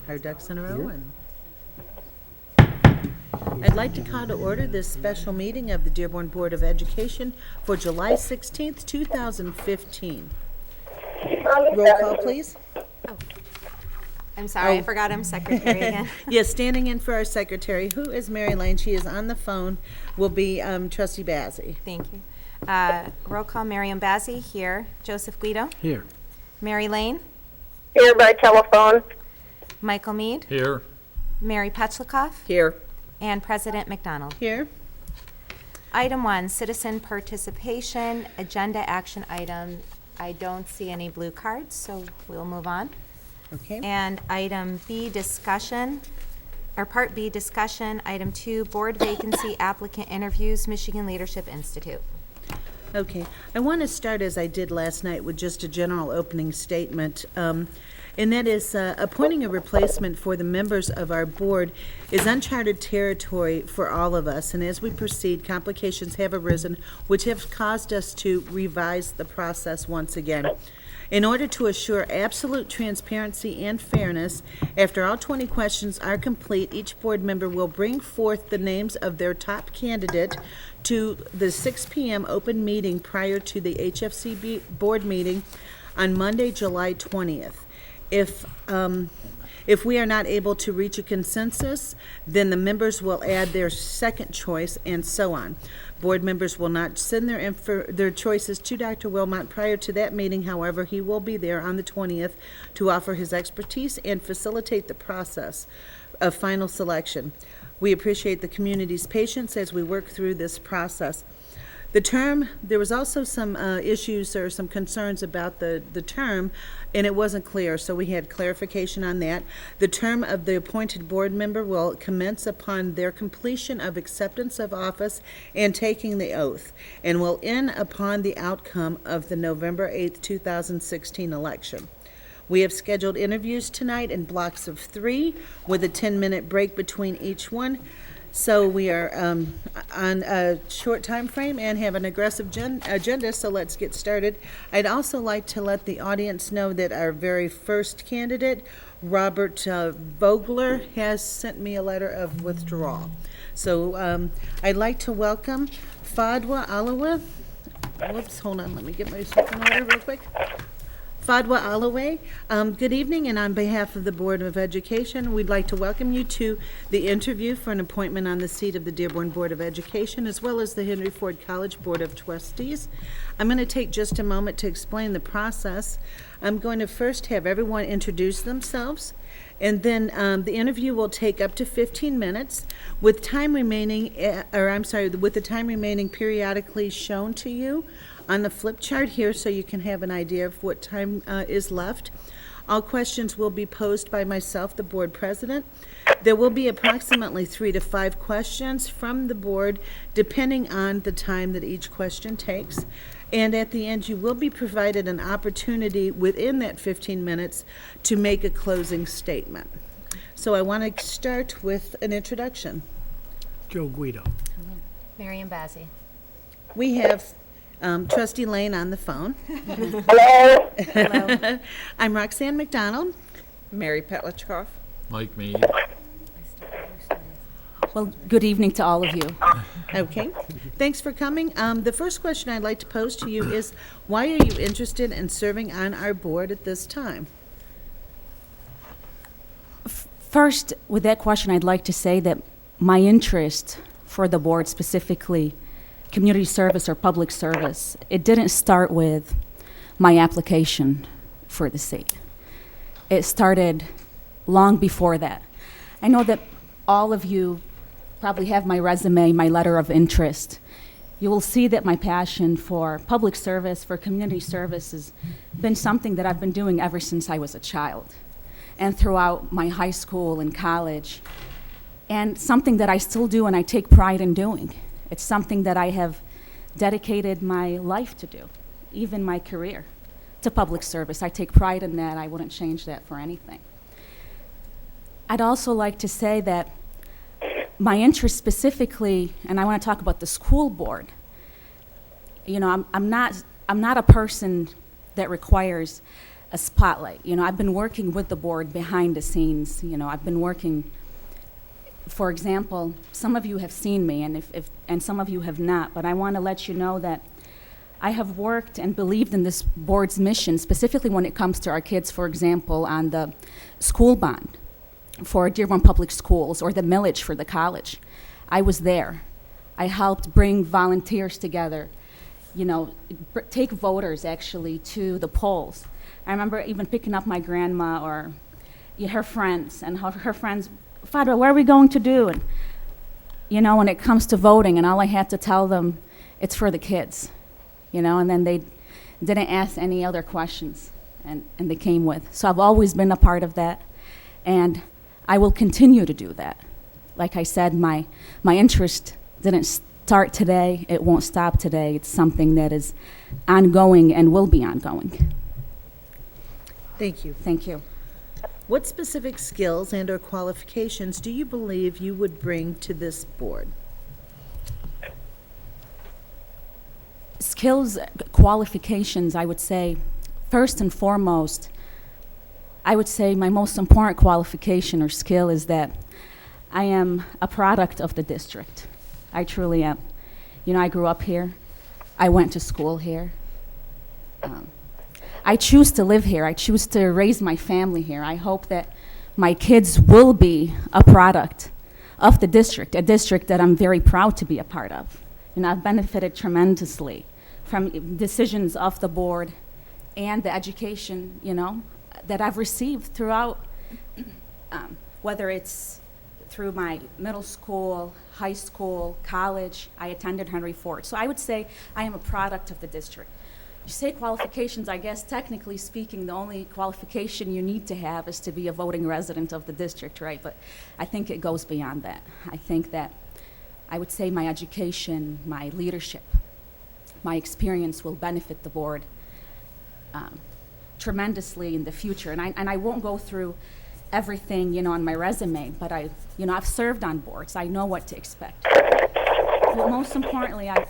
our ducks in a row. And I'd like to call to order this special meeting of the Dearborn Board of Education for July 16th, 2015. Roll call, please. I'm sorry, I forgot I'm secretary again. Yes, standing in for our secretary, who is Mary Lane. She is on the phone, will be Trustee Bazzi. Thank you. Roll call, Miriam Bazzi, here. Joseph Guido. Here. Mary Lane. Here by telephone. Michael Mead. Here. Mary Petchlikoff. Here. And President McDonald. Here. Item 1, citizen participation, agenda action item. I don't see any blue cards, so we'll move on. Okay. And item B, discussion, or part B, discussion. Item 2, board vacancy applicant interviews, Michigan Leadership Institute. Okay. I want to start, as I did last night, with just a general opening statement. And that is appointing a replacement for the members of our board is uncharted territory for all of us. And as we proceed, complications have arisen, which have caused us to revise the process once again. In order to assure absolute transparency and fairness, after all 20 questions are complete, each board member will bring forth the names of their top candidate to the 6 p.m. open meeting prior to the HFC board meeting on Monday, July 20th. If we are not able to reach a consensus, then the members will add their second choice, and so on. Board members will not send their choices to Dr. Wilmot prior to that meeting. However, he will be there on the 20th to offer his expertise and facilitate the process of final selection. We appreciate the community's patience as we work through this process. There was also some issues or some concerns about the term, and it wasn't clear, so we had clarification on that. The term of the appointed board member will commence upon their completion of acceptance of office and taking the oath, and will end upon the outcome of the November 8th, 2016 election. We have scheduled interviews tonight in blocks of 3 with a 10-minute break between each one. So we are on a short time frame and have an aggressive agenda, so let's get started. I'd also like to let the audience know that our very first candidate, Robert Vogler, has sent me a letter of withdrawal. So I'd like to welcome Fadwa Alawieh. Whoops, hold on, let me get myself in order real quick. Fadwa Alawieh, good evening, and on behalf of the Board of Education, we'd like to welcome you to the interview for an appointment on the seat of the Dearborn Board of Education, as well as the Henry Ford College Board of Trustees. I'm going to take just a moment to explain the process. I'm going to first have everyone introduce themselves, and then the interview will take up to 15 minutes, with time remaining, with the time remaining periodically shown to you on the flip chart here, so you can have an idea of what time is left. All questions will be posed by myself, the board president. There will be approximately 3 to 5 questions from the board, depending on the time that each question takes. And at the end, you will be provided an opportunity within that 15 minutes to make a closing statement. So I want to start with an introduction. Joe Guido. Miriam Bazzi. We have Trustee Lane on the phone. Hello. Hello. I'm Roxanne McDonald. Mary Petlichkoff. Mike Mead. Well, good evening to all of you. Okay, thanks for coming. The first question I'd like to pose to you is, why are you interested in serving on our board at this time? First, with that question, I'd like to say that my interest for the board, specifically community service or public service, it didn't start with my application for the seat. It started long before that. I know that all of you probably have my resume, my letter of interest. You will see that my passion for public service, for community service, has been something that I've been doing ever since I was a child, and throughout my high school and college, and something that I still do and I take pride in doing. It's something that I have dedicated my life to do, even my career, to public service. I take pride in that. I wouldn't change that for anything. I'd also like to say that my interest specifically, and I want to talk about the school board. You know, I'm not a person that requires a spotlight. You know, I've been working with the board behind the scenes. You know, I've been working, for example, some of you have seen me, and some of you have not, but I want to let you know that I have worked and believed in this board's mission, specifically when it comes to our kids, for example, on the school bond for Dearborn Public Schools or the millage for the college. I was there. I helped bring volunteers together, you know, take voters actually to the polls. I remember even picking up my grandma or her friends and her friends, Fadwa, what are we going to do? And, you know, when it comes to voting, and all I had to tell them, it's for the kids, you know, and then they didn't ask any other questions, and they came with. So I've always been a part of that, and I will continue to do that. Like I said, my interest didn't start today. It won't stop today. It's something that is ongoing and will be ongoing. Thank you. Thank you. What specific skills and/or qualifications do you believe you would bring to this board? Skills, qualifications, I would say, first and foremost, I would say my most important qualification or skill is that I am a product of the district. I truly am. You know, I grew up here. I went to school here. I choose to live here. I choose to raise my family here. I hope that my kids will be a product of the district, a district that I'm very proud to be a part of. You know, I've benefited tremendously from decisions of the board and the education, you know, that I've received throughout, whether it's through my middle school, high school, college. I attended Henry Ford. So I would say I am a product of the district. You say qualifications, I guess technically speaking, the only qualification you need to have is to be a voting resident of the district, right? But I think it goes beyond that. I think that I would say my education, my leadership, my experience will benefit the board tremendously in the future. And I won't go through everything, you know, on my resume, but I've served on boards. I know what to expect. But most importantly, I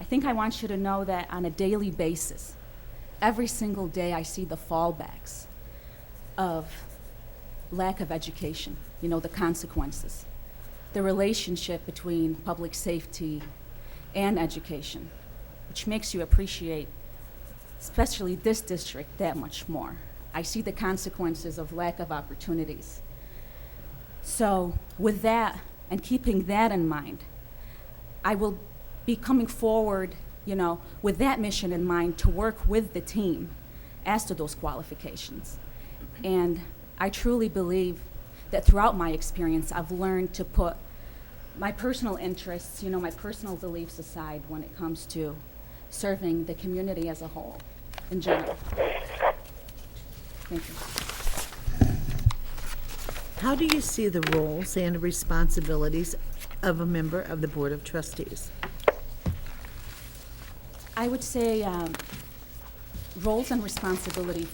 think I want you to know that on a daily basis, every single day I see the fallbacks of lack of education, you know, the consequences, the relationship between public safety and education, which makes you appreciate, especially this district, that much more. I see the consequences of lack of opportunities. So with that, and keeping that in mind, I will be coming forward, you know, with that mission in mind to work with the team as to those qualifications. And I truly believe that throughout my experience, I've learned to put my personal interests, you know, my personal beliefs aside when it comes to serving the community as a whole, in general. Thank you. How do you see the roles and responsibilities of a member of the Board of Trustees? I would say roles and responsibilities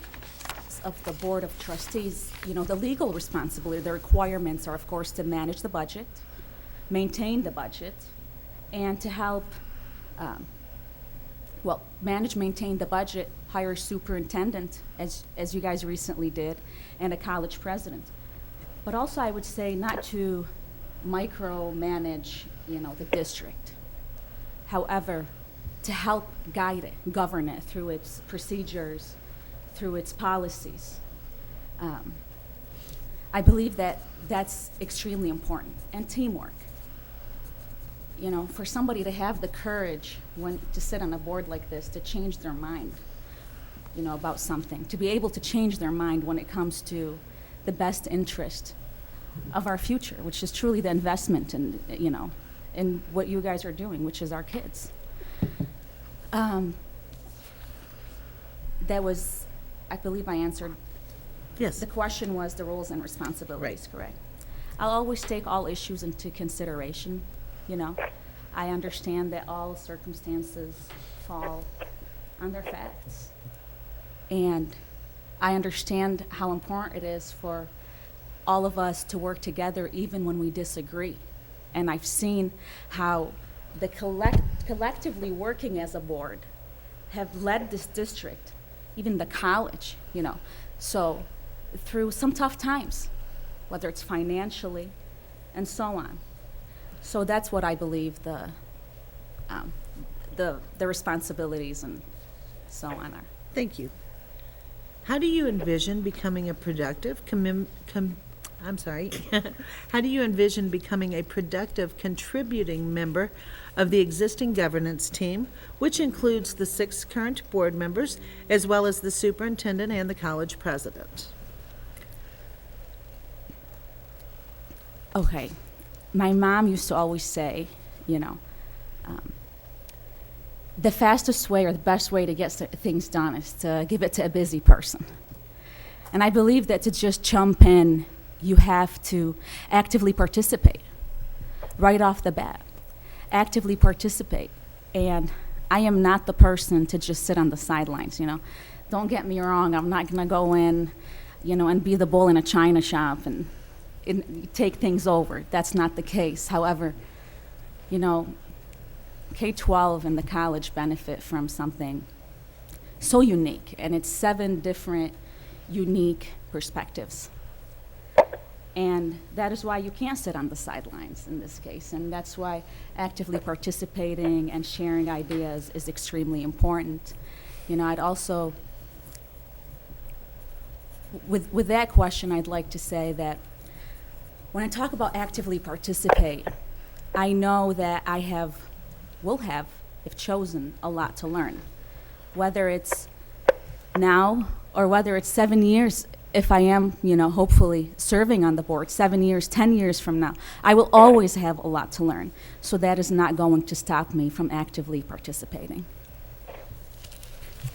of the Board of Trustees, you know, the legal responsibility, the requirements are, of course, to manage the budget, maintain the budget, and to help, manage, maintain the budget, hire a superintendent, as you guys recently did, and a college president. But also, I would say not to micromanage, you know, the district. However, to help guide it, govern it through its procedures, through its policies. I believe that that's extremely important, and teamwork. You know, for somebody to have the courage to sit on a board like this, to change their mind, you know, about something, to be able to change their mind when it comes to the best interest of our future, which is truly the investment in, you know, in what you guys are doing, which is our kids. That was, I believe I answered. Yes. The question was the roles and responsibilities, Right. correct? I'll always take all issues into consideration, you know. I understand that all circumstances fall on their facts. And I understand how important it is for all of us to work together even when we disagree. And I've seen how the collectively working as a board have led this district even the college, So through some tough times, whether it's financially and so on. So that's what I believe the responsibilities and so on are. Thank you. How do you envision becoming a productive How do you envision becoming a productive contributing member of the existing governance team, which includes the 6 current board members, as well as the superintendent and the college president? Okay. My mom used to always say, the fastest way or the best way to get things done is to give it to a busy person. And I believe that to just jump in, you have to actively participate right off the bat. Actively participate. And I am not the person to just sit on the sidelines, Don't get me wrong, I'm not going to go in, and be the bull in a china shop and take things over. That's not the case. However, K-12 and the college benefit from something so unique, and it's 7 different unique perspectives. And that is why you can't sit on the sidelines in this case, and that's why actively participating and sharing ideas is extremely important. I'd also, with that question, I'd like to say that when I talk about actively participate, I know that will have, if chosen, a lot to learn. Whether it's now or whether it's 7 years, if I am, hopefully serving on the board, 7 years, 10 years from now, I will always have a lot to learn. So that is not going to stop me from actively participating.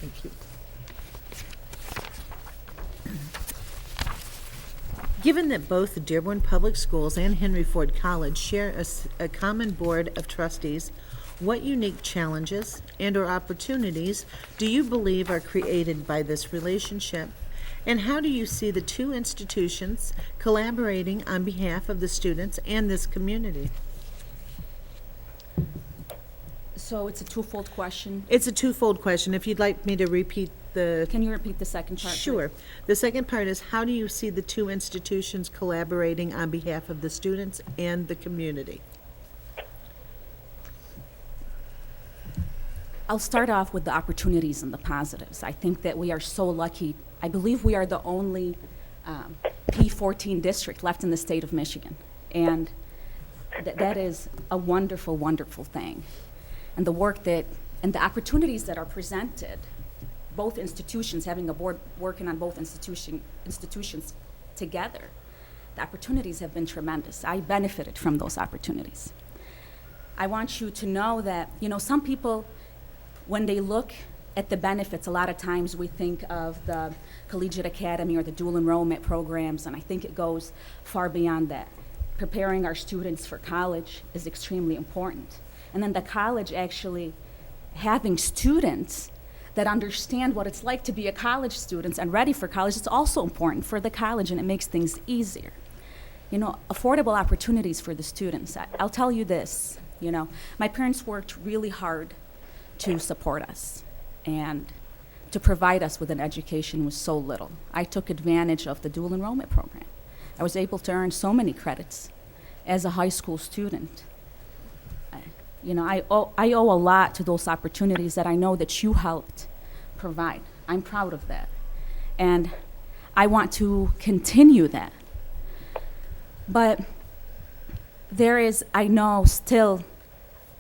Thank you. Given that both the Dearborn Public Schools and Henry Ford College share a common board of trustees, what unique challenges and/or opportunities do you believe are created by this relationship? And how do you see the 2 institutions collaborating on behalf of the students and this community? So it's a twofold question. It's a twofold question. If you'd like me to repeat the... Can you repeat the second part? Sure. Please? The second part is, how do you see the 2 institutions collaborating on behalf of the students and the community? I'll start off with the opportunities and the positives. I think that we are so lucky. I believe we are the only P14 district left in the state of Michigan. And that is a wonderful, wonderful thing. And the work and the opportunities that are presented, both institutions, having a board working on both institutions together, the opportunities have been tremendous. I benefited from those opportunities. I want you to know that, some people, when they look at the benefits, a lot of times we think of the collegiate academy or the dual enrollment programs, and I think it goes far beyond that. Preparing our students for college is extremely important. And then the college actually having students that understand what it's like to be a college student and ready for college, it's also important for the college, and it makes things easier. Affordable opportunities for the students. I'll tell you this, my parents worked really hard to support us and to provide us with an education with so little. I took advantage of the dual enrollment program. I was able to earn so many credits as a high school student. I owe a lot to those opportunities that I know that you helped provide. I'm proud of that. And I want to continue that. But there is, I know, still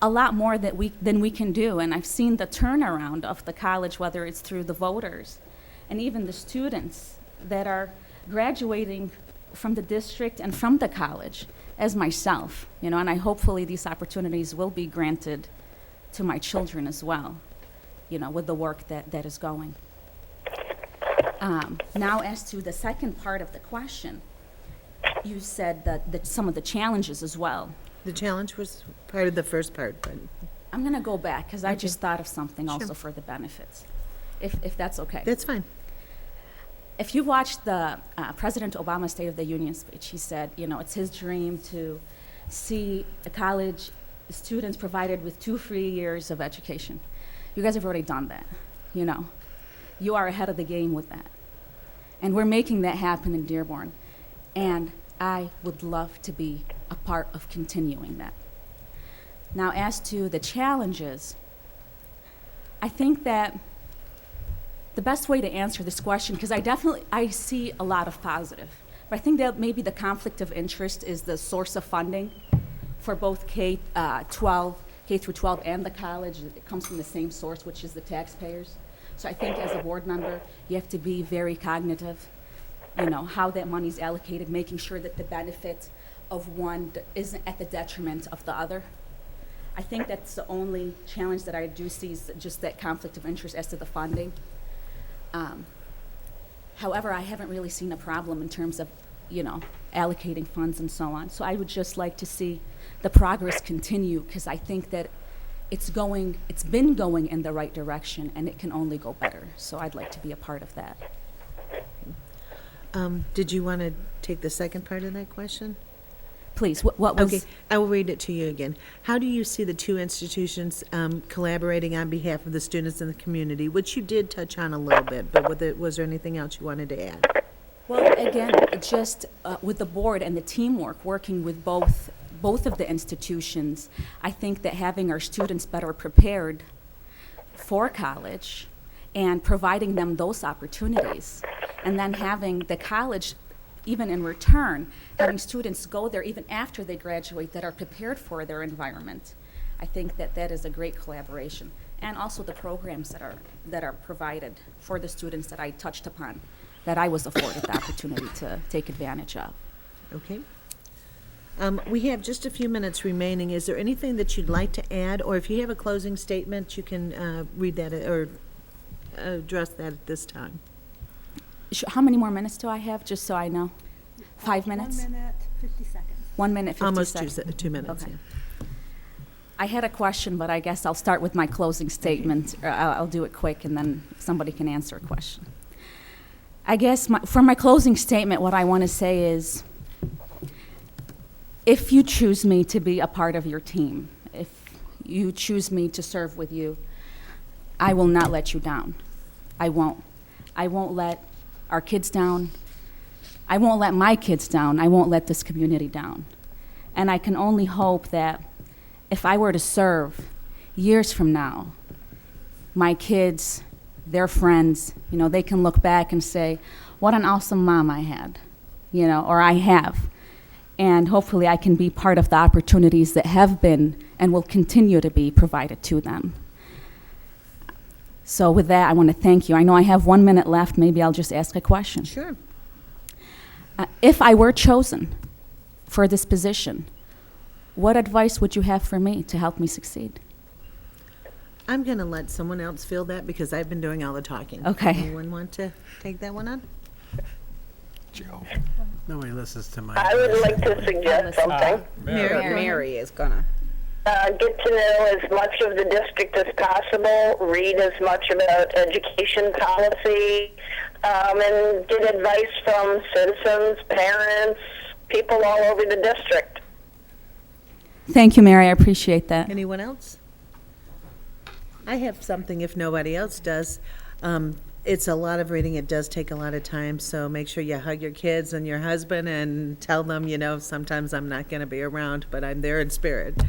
a lot more than we can do, and I've seen the turnaround of the college, whether it's through the voters and even the students that are graduating from the district and from the college, as myself, and I hopefully these opportunities will be granted to my children as well, with the work that is going. Now, as to the second part of the question, you said that some of the challenges as well. The challenge was part of the first part, but... I'm going to go back because I Okay. just thought of something also Sure. for the benefits, if that's okay. That's fine. If you watched the President Obama's State of the Union speech, he said, it's his dream to see a college students provided with 2 free years of education. You guys have already done that, You are ahead of the game with that. And we're making that happen in Dearborn. And I would love to be a part of continuing that. Now, as to the challenges, I think that the best way to answer this question, because I see a lot of positive, but I think that maybe the conflict of interest is the source of funding for both K through 12 and the college. It comes from the same source, which is the taxpayers. So I think as a board member, you have to be very cognitive, how that money's allocated, making sure that the benefit of one isn't at the detriment of the other. I think that's the only challenge that I do see is just that conflict of interest as to the funding. However, I haven't really seen a problem in terms of, allocating funds and so on. So I would just like to see the progress continue, because I think that it's been going in the right direction, and it can only go better. So I'd like to be a part of that. Did you want to take the second part of that question? Please, what was... Okay, I will read it to you again. How do you see the two institutions collaborating on behalf of the students in the community, which you did touch on a little bit, but was there anything else you wanted to add? Well, again, just with the board and the teamwork, working with both of the institutions, I think that having our students better prepared for college and providing them those opportunities, and then having the college, even in return, having students go there even after they graduate that are prepared for their environment. I think that is a great collaboration. And also the programs that are provided for the students that I touched upon, that I was afforded the opportunity to take advantage of. Okay. We have just a few minutes remaining. Is there anything that you'd like to add, or if you have a closing statement, you can read that or address that at this time? How many more minutes do I have, just so I know? 5 minutes? 1 minute, 50 seconds. 1 minute, 50 Almost seconds. 2 minutes, Okay. yeah. I had a question, but I guess I'll start with my closing statement. Or I'll do it quick, and then somebody can answer a question. I guess for my closing statement, what I want to say is, if you choose me to be a part of your team, if you choose me to serve with you, I will not let you down. I won't. I won't let our kids down. I won't let my kids down. I won't let this community down. And I can only hope that if I were to serve years from now, my kids, their friends, they can look back and say, what an awesome mom I had, or I have. And hopefully I can be part of the opportunities that have been and will continue to be provided to them. So with that, I want to thank you. I know I have 1 minute left. Maybe I'll just ask a question. Sure. If I were chosen for this position, what advice would you have for me to help me succeed? I'm going to let someone else fill that because I've been doing all the talking. Okay. Anyone want to take that one on? Nobody listens to my. I would like to suggest something. Mary is gonna. Get to know as much of the district as possible, read as much about education policy, and get advice from citizens, parents, people all over the district. Thank you, Mary. I appreciate that. Anyone else? I have something if nobody else does. It's a lot of reading. It does take a lot of time, so make sure you hug your kids and your husband and tell them, sometimes I'm not going to be around, but I'm there in spirit.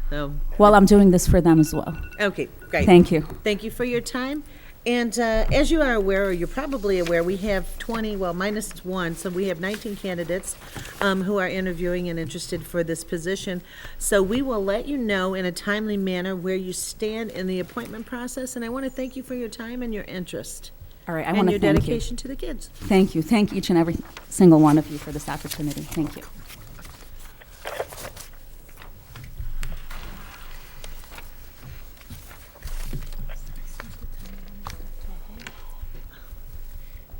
So, Well, I'm doing this for them as well. okay, great. Thank you. Thank you for your time. And as you are aware, or you're probably aware, we have 20, well, minus one, so we have 19 candidates who are interviewing and interested for this position. So we will let you know in a timely manner where you stand in the appointment process, and I want to thank you for your time and your interest. All right, I and want to your thank you. dedication to the kids. Thank you. Thank each and every single one of you for this opportunity. Thank you.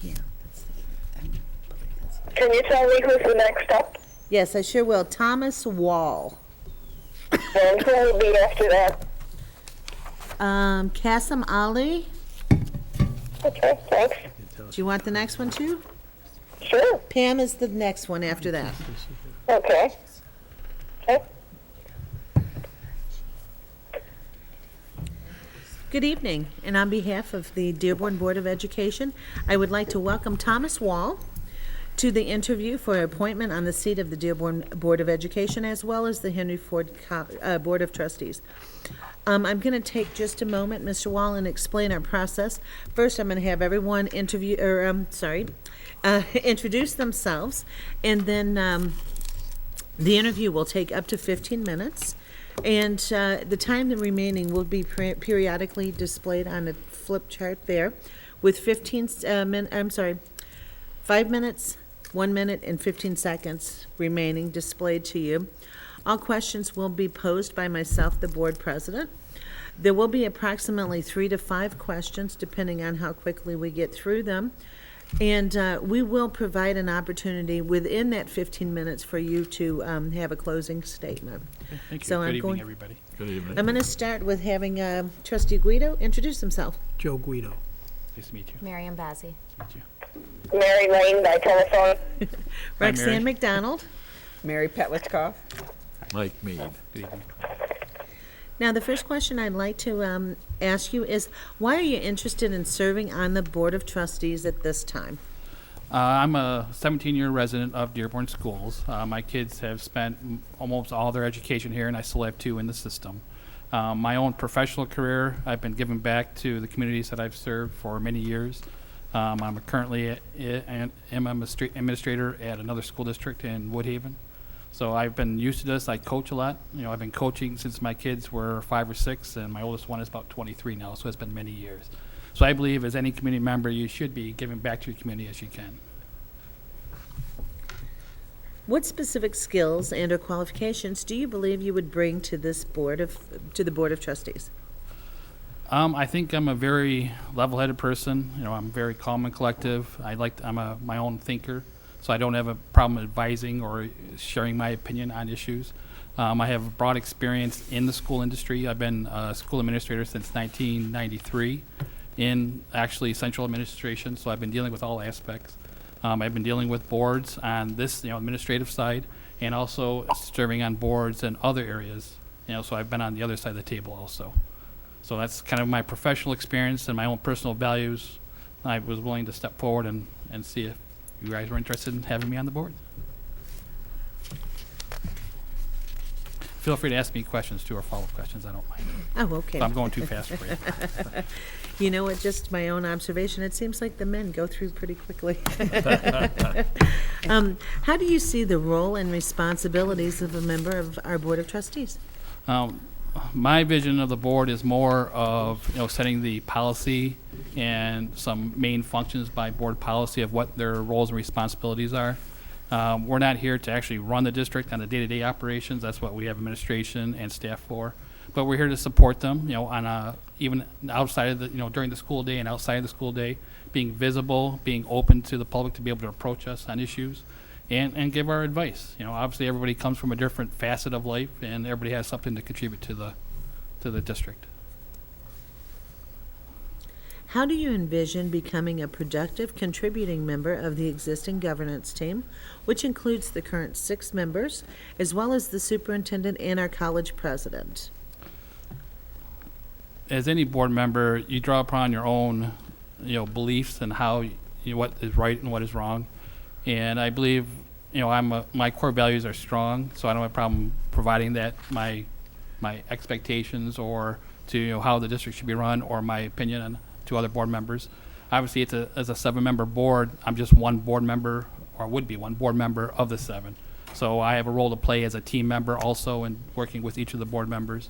Yeah. Can you tell me who's the next up? Yes, I sure will. Thomas Wall. And who will be after that? Kassem Ali. Okay, thanks. Do you want the next one too? Sure. Pam is the next one after that. Okay. Okay. Good evening, and on behalf of the Dearborn Board of Education, I would like to welcome Thomas Wall to the interview for appointment on the seat of the Dearborn Board of Education, as well as the Henry Ford Board of Trustees. I'm going to take just a moment, Mr. Wall, and explain our process. First, I'm going to have everyone introduce themselves, and then the interview will take up to 15 minutes. And the time remaining will be periodically displayed on a flip chart there with 5 minutes, 1 minute, and 15 seconds remaining displayed to you. All questions will be posed by myself, the board president. There will be approximately 3 to 5 questions, depending on how quickly we get through them. And we will provide an opportunity within that 15 minutes for you to have a closing statement. Thank you. So Good evening, everybody. Good evening. I'm going to start with having Trustee Guido introduce himself. Joe Guido. Nice to meet you. Miriam Bazzi. Nice to meet you. Mary Lane by telephone. Roxanne Mary. McDonald. Mary Petlicoff. Mike Mead. Good evening. Now, the first question I'd like to ask you is, why are you interested in serving on the Board of Trustees at this time? I'm a 17-year resident of Dearborn Schools. My kids have spent almost all their education here, and I still have 2 in the system. My own professional career, I've been giving back to the communities that I've served for many years. I'm currently an administrator at another school district in Woodhaven. So I've been used to this. I coach a lot. I've been coaching since my kids were 5 or 6, and my oldest one is about 23 now, so it's been many years. So I believe as any community member, you should be giving back to your community as you can. What specific skills and/or qualifications do you believe you would bring to the Board of Trustees? I think I'm a very level-headed person. I'm very calm and collective. I'm my own thinker, so I don't have a problem advising or sharing my opinion on issues. I have a broad experience in the school industry. I've been a school administrator since 1993 in actually central administration, so I've been dealing with all aspects. I've been dealing with boards on this, administrative side, and also serving on boards in other areas. So I've been on the other side of the table also. So that's kind of my professional experience and my own personal values. I was willing to step forward and see if you guys were interested in having me on the board. Feel free to ask me questions too, or follow-up questions. I don't mind. Oh, okay. If I'm going too fast for you. You know what, just my own observation, it seems like the men go through pretty quickly. How do you see the role and responsibilities of a member of our Board of Trustees? My vision of the board is more of setting the policy and some main functions by board policy of what their roles and responsibilities are. We're not here to actually run the district on the day-to-day operations. That's what we have administration and staff for. But we're here to support them, on even outside of the, during the school day and outside of the school day, being visible, being open to the public to be able to approach us on issues, and give our advice. Obviously everybody comes from a different facet of life, and everybody has something to contribute to the district. How do you envision becoming a productive contributing member of the existing governance team, which includes the current 6 members, as well as the superintendent and our college president? As any board member, you draw upon your own, beliefs and how what is right and what is wrong. And I believe, my core values are strong, so I don't have a problem providing that my expectations or to how the district should be run, or my opinion on to other board members. Obviously, as a 7-member board, I'm just one board member, or would be one board member of the 7. So I have a role to play as a team member also in working with each of the board members.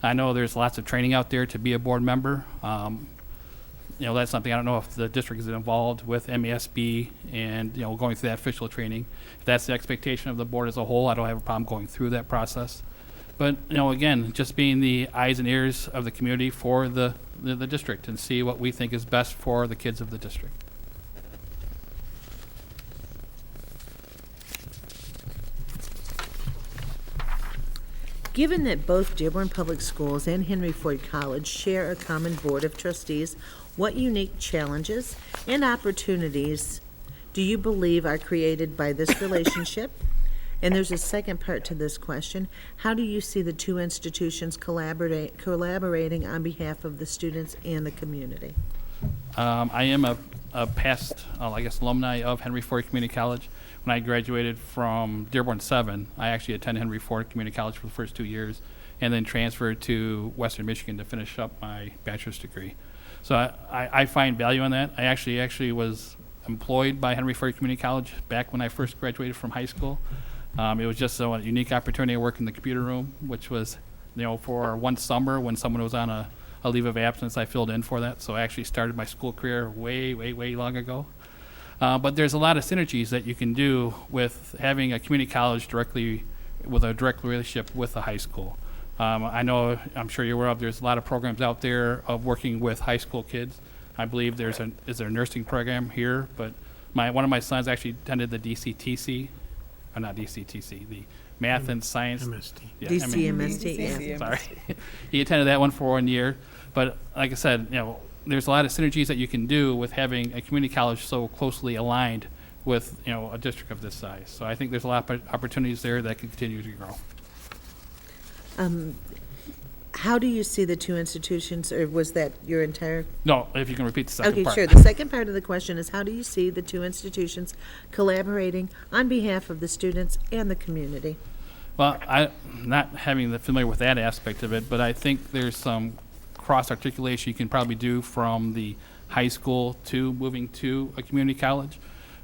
I know there's lots of training out there to be a board member. That's something I don't know if the district is involved with MESB and, going through that official training. If that's the expectation of the board as a whole, I don't have a problem going through that process. But, again, just being the eyes and ears of the community for the district and see what we think is best for the kids of the district. Given that both Dearborn Public Schools and Henry Ford College share a common Board of Trustees, what unique challenges and opportunities do you believe are created by this relationship? And there's a second part to this question. How do you see the two institutions collaborating on behalf of the students and the community? I am a past, I guess, alumni of Henry Ford Community College. When I graduated from Dearborn 7, I actually attended Henry Ford Community College for the first 2 years, and then transferred to Western Michigan to finish up my bachelor's degree. So I find value in that. I actually was employed by Henry Ford Community College back when I first graduated from high school. It was just a unique opportunity to work in the computer room, which was, for one summer when someone was on a leave of absence, I filled in for that. So I actually started my school career way, way, way long ago. But there's a lot of synergies that you can do with having a community college with a direct relationship with the high school. I'm sure you're aware of, there's a lot of programs out there of working with high school kids. I believe there's a nursing program here, but one of my sons actually attended the DCTC, or not DCTC, the Math and Science. MST. Yeah, DCMST, yeah. Sorry. He attended that one for 1 year. But like I said, there's a lot of synergies that you can do with having a community college so closely aligned with, a district of this size. So I think there's a lot of opportunities there that can continue to grow. How do you see the two institutions, or was that your entire? No, if you can repeat the second Okay, part. sure. The second part of the question is, how do you see the two institutions collaborating on behalf of the students and the community? Well, I'm not having familiar with that aspect of it, but I think there's some cross-articulation you can probably do from the high school to moving to a community college.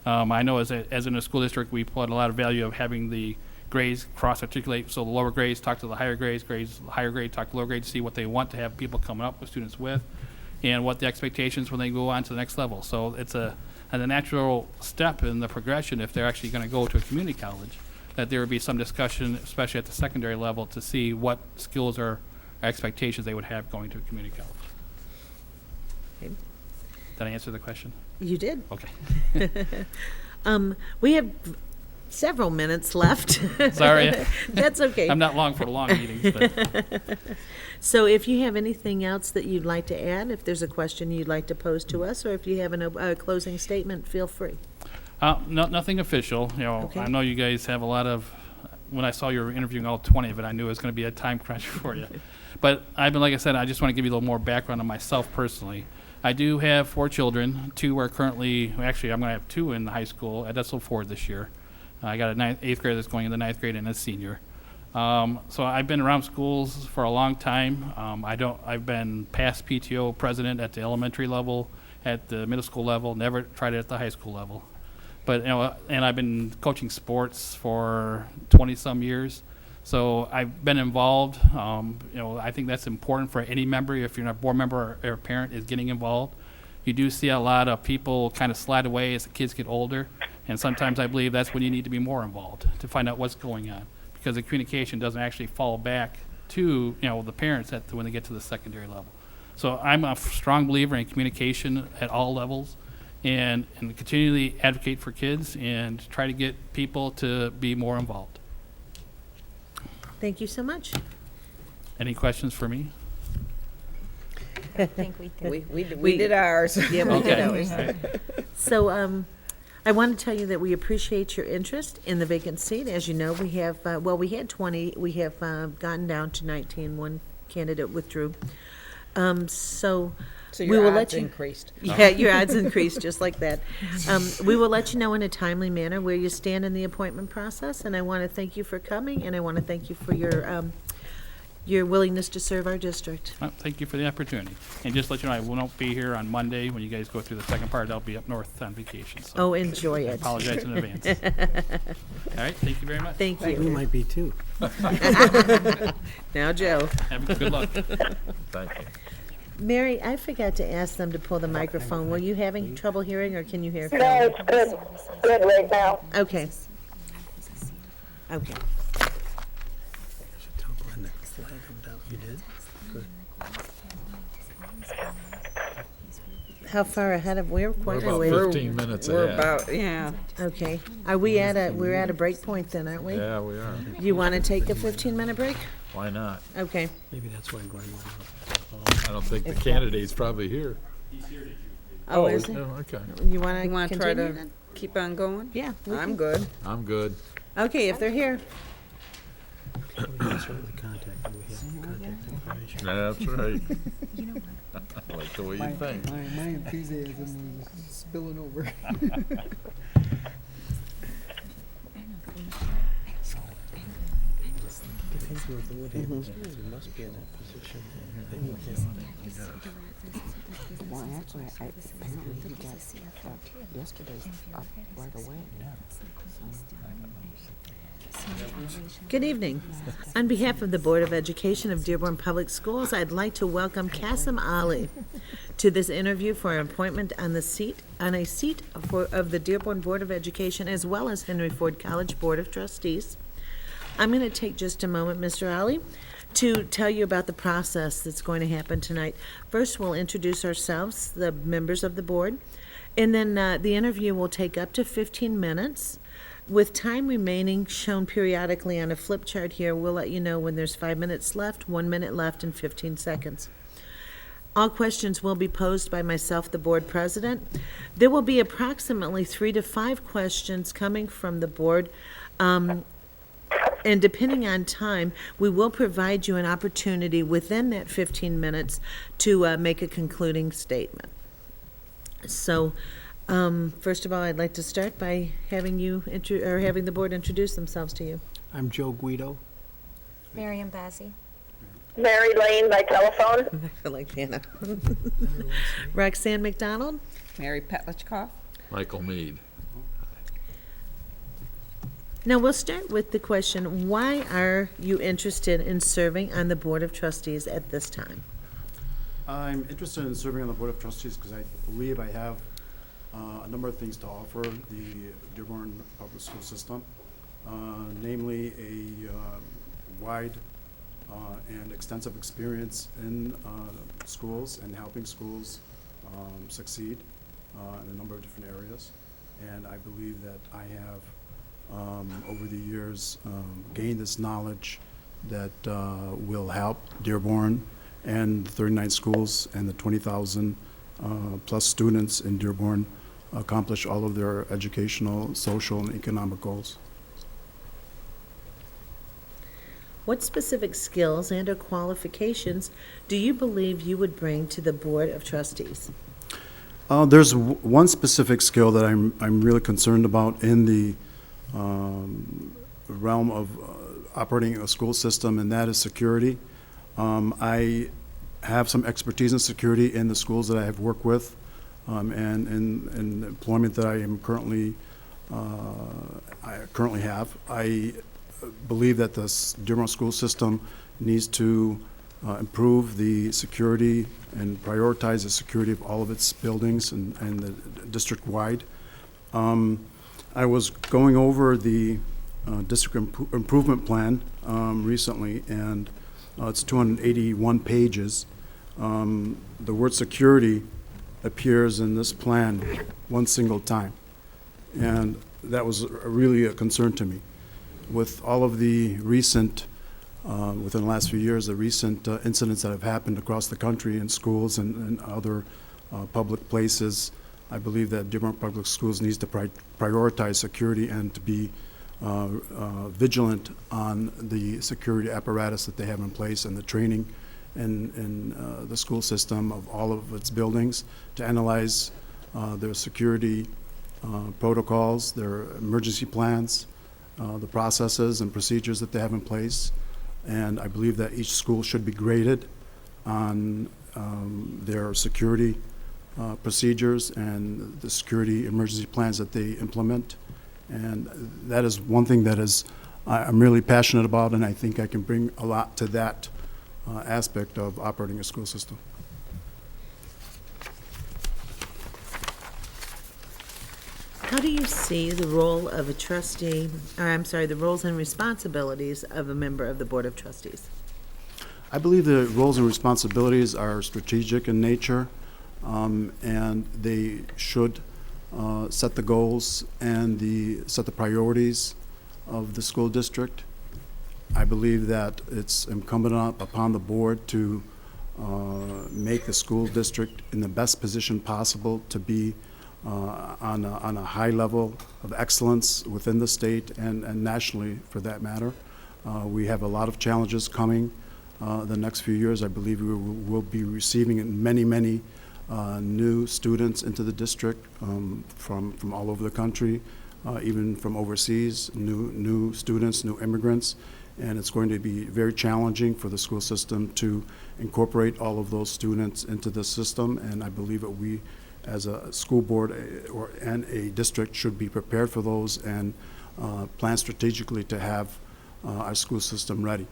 I know as in a school district, we put a lot of value of having the grades cross-articulate, so the lower grades talk to the higher grades, the higher grade talk to lower grades, see what they want to have people coming up with students with, and what the expectations when they go on to the next level. So it's a natural step in the progression if they're actually going to go to a community college, that there would be some discussion, especially at the secondary level, to see what skills or expectations they would have going to a community college. Okay. Did I answer the question? You did. Okay. We have several minutes left. Sorry. That's okay. I'm not long for the long meetings, but So if you have anything else that you'd like to add, if there's a question you'd like to pose to us, or if you have a closing statement, feel free. nothing official. Okay. I know you guys have a lot of. When I saw you were interviewing all 20 of it, I knew it was going to be a time crunch for you. But like I said, I just want to give you a little more background on myself personally. I do have 4 children. 2 are currently, actually, I'm going to have 2 in high school at Edsel Ford this year. I got an 8th grader that's going in the 9th grade and a senior. So I've been around schools for a long time. I've been past PTO president at the elementary level, at the middle school level, never tried it at the high school level. But, and I've been coaching sports for 20-some years. So I've been involved. I think that's important for any member. If you're not a board member or a parent, is getting involved. You do see a lot of people kind of slide away as the kids get older. And sometimes I believe that's when you need to be more involved to find out what's going on. Because the communication doesn't actually fall back to, the parents when they get to the secondary level. So I'm a strong believer in communication at all levels. And continually advocate for kids and try to get people to be more involved. Thank you so much. Any questions for me? I think we did. We did ours. Yeah, we did Okay. ours. All right. So I want to tell you that we appreciate your interest in the vacant seat. As you know, we have, we had 20. We have gotten down to 19. One candidate withdrew. So we your will odds let you increased. Yeah, your odds increased just like that. We will let you know in a timely manner where you stand in the appointment process, and I want to thank you for coming, and I want to thank you for your willingness to serve our district. Well, thank you for the opportunity. And just to let you know, I will not be here on Monday when you guys go through the second part. I'll be up north on vacation. So Oh, enjoy I it. apologize in advance. All right, thank you very much. Thank We you. might be too. Now, Joe. Have a good luck. Thank you. Mary, I forgot to ask them to pull the microphone. Were you having trouble hearing, or can you hear? No, it's good. Good right now. Okay. Okay. I should tell Glenn to flag him down. You did? Good. How far ahead of, we're quite We're away. about 15 minutes We're ahead. about, yeah. Okay. Are we we're at a break point then, aren't we? Yeah, we are. You want to take a 15-minute break? Why not? Okay. Maybe that's why Glenn went out. I don't think the candidate's probably here. Oh, is it? Oh, okay. You want You to want to try continue to then? keep on going? Yeah. we I'm can. good. I'm good. Okay, if they're here. We can certainly contact them. We have contact information. That's right. I like the way you think. My enthusiasm was spilling over. Depends on what happens. You must be in that position. Then you can. Well, actually, apparently he got yesterday up right away. Good evening. On behalf of the Board of Education of Dearborn Public Schools, I'd like to welcome Kassem Ali to this interview for an appointment on a seat of the Dearborn Board of Education as well as Henry Ford College Board of Trustees. I'm going to take just a moment, Mr. Ali, to tell you about the process that's going to happen tonight. First, we'll introduce ourselves, the members of the board, and then the interview will take up to 15 minutes. With time remaining shown periodically on a flip chart here, we'll let you know when there's 5 minutes left, 1 minute left, and 15 seconds. All questions will be posed by myself, the board president. There will be approximately 3 to 5 questions coming from the board, and depending on time, we will provide you an opportunity within that 15 minutes to make a concluding statement. So, first of all, I'd like to start by having you having the board introduce themselves to you. I'm Joe Guido. Miriam Bazzi. Mary Lane by telephone. I like Hannah. Roxanne McDonald. Mary Petlichkoff. Michael Mead. Now, we'll start with the question, why are you interested in serving on the Board of Trustees at this time? I'm interested in serving on the Board of Trustees because I believe I have a number of things to offer the Dearborn Public School system, namely a wide and extensive experience in schools and helping schools succeed in a number of different areas. And I believe that I have over the years gained this knowledge that will help Dearborn and 39 schools and the 20,000 plus students in Dearborn accomplish all of their educational, social, and economic goals. What specific skills and/or qualifications do you believe you would bring to the Board of Trustees? There's one specific skill that I'm really concerned about in the realm of operating a school system, and that is security. I have some expertise in security in the schools that I have worked with, and in employment that I currently have. I believe that the Dearborn school system needs to improve the security and prioritize the security of all of its buildings and the district-wide. I was going over the district improvement plan recently, and it's 281 pages. The word security appears in this plan one single time, and that was really a concern to me. With all of the recent, within the last few years, the recent incidents that have happened across the country in schools and other public places, I believe that Dearborn Public Schools needs to prioritize security and to be vigilant on the security apparatus that they have in place and the training in the school system of all of its buildings to analyze their security protocols, their emergency plans, the processes and procedures that they have in place. And I believe that each school should be graded on their security procedures and the security emergency plans that they implement. And that is one thing that I'm really passionate about, and I think I can bring a lot to that aspect of operating a school system. How do you see the role of a trustee, the roles and responsibilities of a member of the Board of Trustees? I believe the roles and responsibilities are strategic in nature, and they should set the goals and set the priorities of the school district. I believe that it's incumbent upon the board to make the school district in the best position possible to be on a high level of excellence within the state and nationally for that matter. We have a lot of challenges coming the next few years. I believe we will be receiving many new students into the district from all over the country, even from overseas, new students, new immigrants, and it's going to be very challenging for the school system to incorporate all of those students into the system, and I believe that we as a school board and a district should be prepared for those and plan strategically to have our school system ready.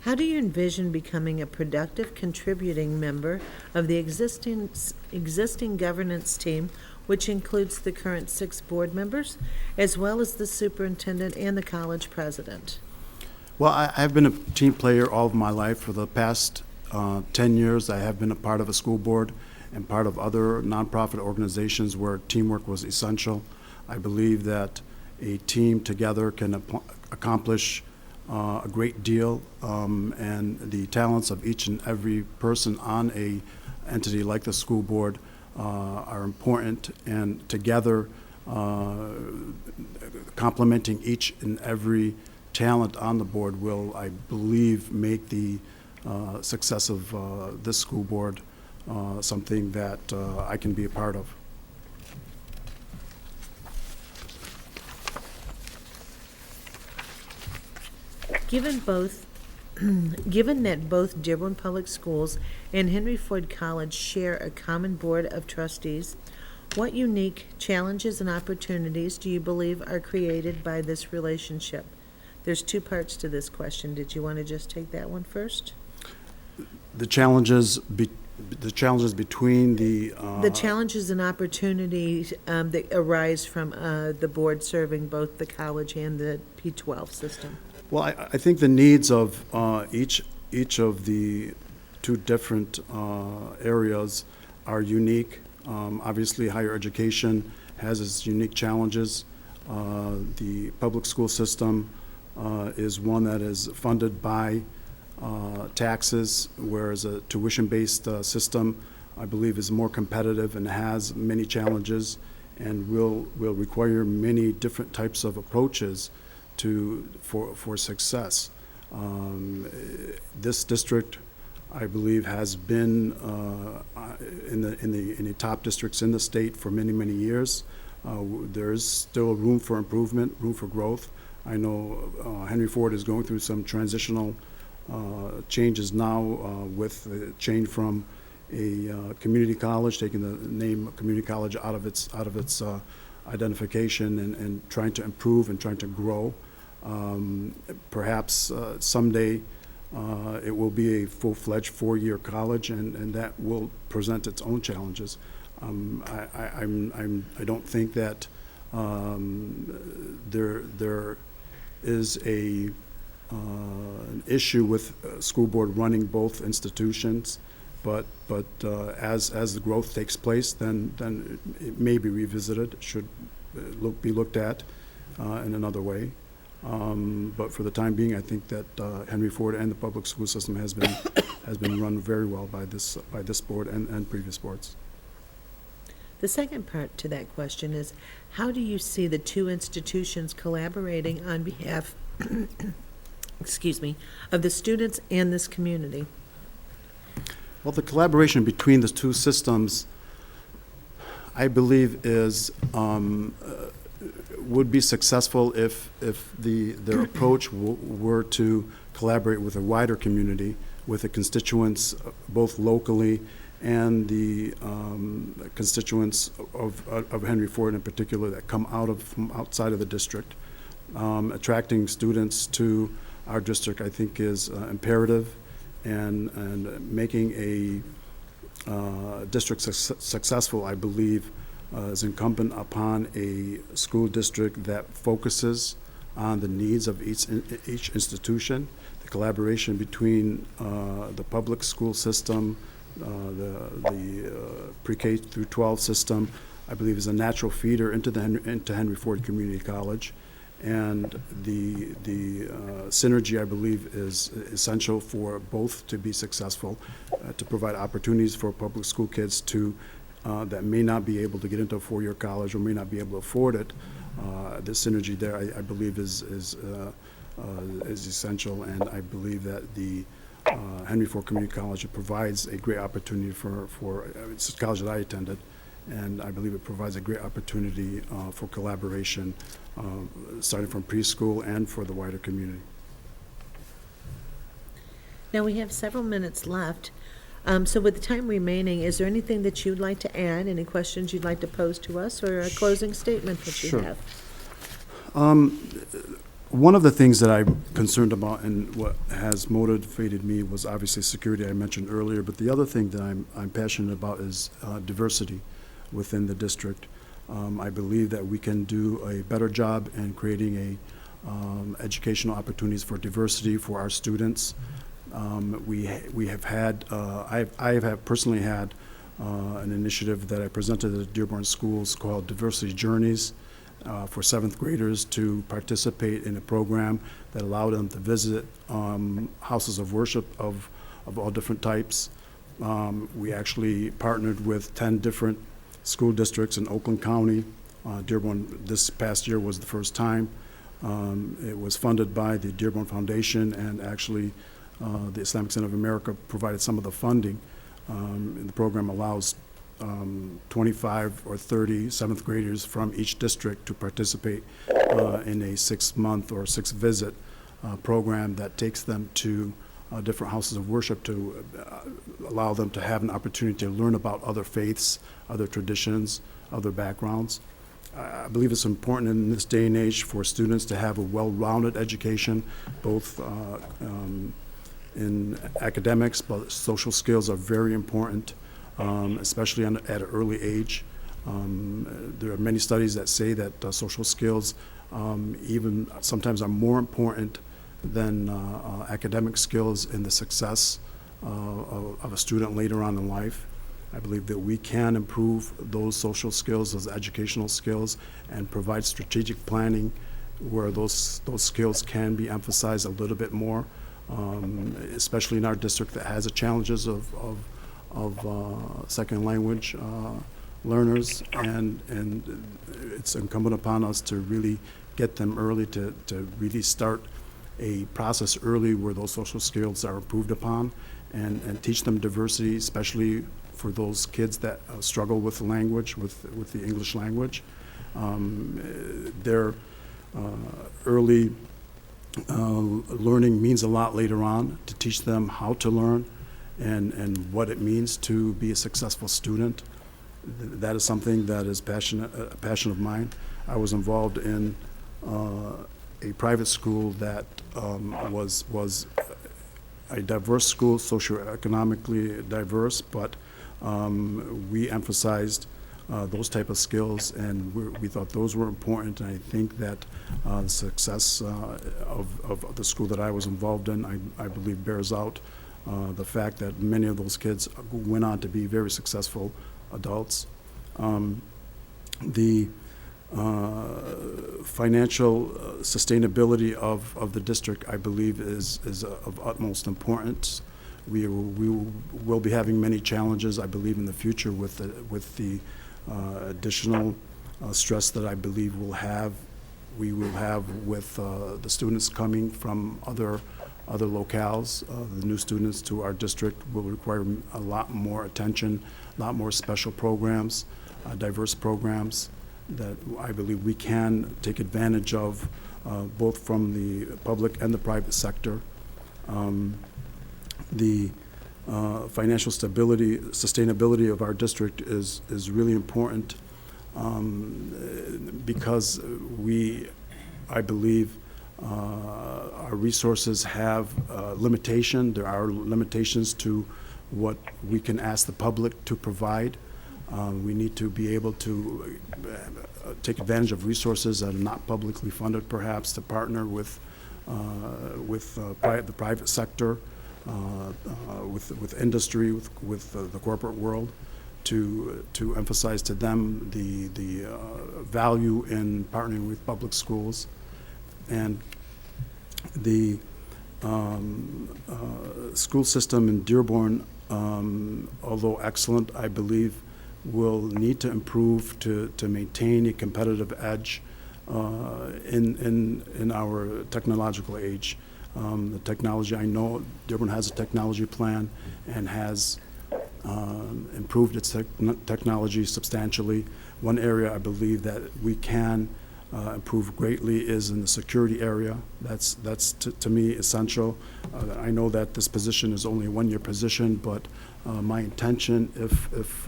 How do you envision becoming a productive contributing member of the existing governance team, which includes the current 6 board members, as well as the superintendent and the college president? Well, I've been a team player all of my life. For the past 10 years, I have been a part of a school board and part of other nonprofit organizations where teamwork was essential. I believe that a team together can accomplish a great deal, and the talents of each and every person on a entity like the school board are important, and together complementing each and every talent on the board will, I believe, make the success of this school board something that I can be a part of. Given that both Dearborn Public Schools and Henry Ford College share a common board of trustees, what unique challenges and opportunities do you believe are created by this relationship? There's 2 parts to this question. Did you want to just take that one first? The challenges between the challenges and opportunities that arise from the board serving both the college and the P-12 system. Well, I think the needs of each of the 2 different areas are unique. Obviously, higher education has its unique challenges. The public school system is one that is funded by taxes, whereas a tuition-based system, I believe, is more competitive and has many challenges and will require many different types of approaches for success. This district, I believe, has been in the top districts in the state for many years. There is still room for improvement, room for growth. I know Henry Ford is going through some transitional changes now with the change from a community college, taking the name community college out of its identification and trying to improve and trying to grow. Perhaps someday it will be a full-fledged 4-year college, and that will present its own challenges. I don't think that there is an issue with school board running both institutions, but as the growth takes place, then it may be revisited. It should be looked at in another way. But for the time being, I think that Henry Ford and the public school system has been run very well by this board and previous boards. The second part to that question is, how do you see the 2 institutions collaborating on behalf of the students and this community? Well, the collaboration between the 2 systems, I believe, would be successful if their approach were to collaborate with a wider community, with the constituents both locally and the constituents of Henry Ford in particular that come from outside of the district. Attracting students to our district, I think, is imperative, and making a district successful, I believe, is incumbent upon a school district that focuses on the needs of each institution. The collaboration between the public school system, the pre-K through 12 system, I believe, is a natural feeder into Henry Ford Community College. And the synergy, I believe, is essential for both to be successful, to provide opportunities for public school kids to that may not be able to get into a four-year college or may not be able to afford it. The synergy there, I believe, is essential, and I believe that the Henry Ford Community College provides a great opportunity for it's a college that I attended, and I believe it provides a great opportunity for collaboration, starting from preschool and for the wider community. Now, we have several minutes left. So with the time remaining, is there anything that you'd like to add, any questions you'd like to pose to us, or a closing statement that you Sure. have? One of the things that I'm concerned about and what has motivated me was obviously security I mentioned earlier, but the other thing that I'm passionate about is diversity within the district. I believe that we can do a better job in creating educational opportunities for diversity for our students. We have had, I have personally had an initiative that I presented at Dearborn Schools called Diversity Journeys for seventh graders to participate in a program that allowed them to visit houses of worship of all different types. We actually partnered with 10 different school districts in Oakland County. Dearborn, this past year was the first time. It was funded by the Dearborn Foundation, and actually the Islamic Center of America provided some of the funding. And the program allows 25 or 30 seventh graders from each district to participate in a 6-month or 6-visit program that takes them to different houses of worship to allow them to have an opportunity to learn about other faiths, other traditions, other backgrounds. I believe it's important in this day and age for students to have a well-rounded education, both in academics, but social skills are very important, especially at an early age. There are many studies that say that social skills even sometimes are more important than academic skills in the success of a student later on in life. I believe that we can improve those social skills, those educational skills, and provide strategic planning where those skills can be emphasized a little bit more, especially in our district that has the challenges of second language learners, and it's incumbent upon us to really get them early, to really start a process early where those social skills are improved upon, and teach them diversity, especially for those kids that struggle with the language, with the English language. Their early learning means a lot later on, to teach them how to learn and what it means to be a successful student. That is something that is a passion of mine. I was involved in a private school that was a diverse school, socioeconomically diverse, but we emphasized those type of skills, and we thought those were important. And I think that the success of the school that I was involved in, I believe, bears out the fact that many of those kids went on to be very successful adults. The financial sustainability of the district, I believe, is of utmost importance. We will be having many challenges, I believe, in the future with the additional stress that I believe we will have with the students coming from other locales. The new students to our district will require a lot more attention, a lot more special programs, diverse programs that I believe we can take advantage of, both from the public and the private sector. The financial sustainability of our district is really important, because I believe, our resources have limitation. There are limitations to what we can ask the public to provide. We need to be able to take advantage of resources that are not publicly funded, perhaps, to partner with the private sector, with industry, with the corporate world, to emphasize to them the value in partnering with public schools. And the school system in Dearborn, although excellent, I believe will need to improve to maintain a competitive edge in our technological age. The technology, I know Dearborn has a technology plan and has improved its technology substantially. One area I believe that we can improve greatly is in the security area. That's to me essential. I know that this position is only a one-year position, but my intention, if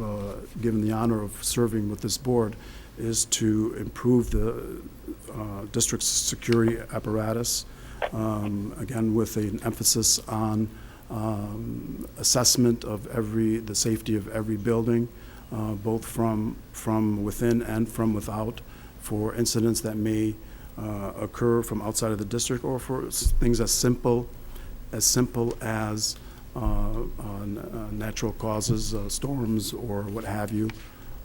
given the honor of serving with this board, is to improve the district's security apparatus, again with an emphasis on assessment of the safety of every building, both from within and from without, for incidents that may occur from outside of the district, or for things as simple as natural causes, storms or what have you.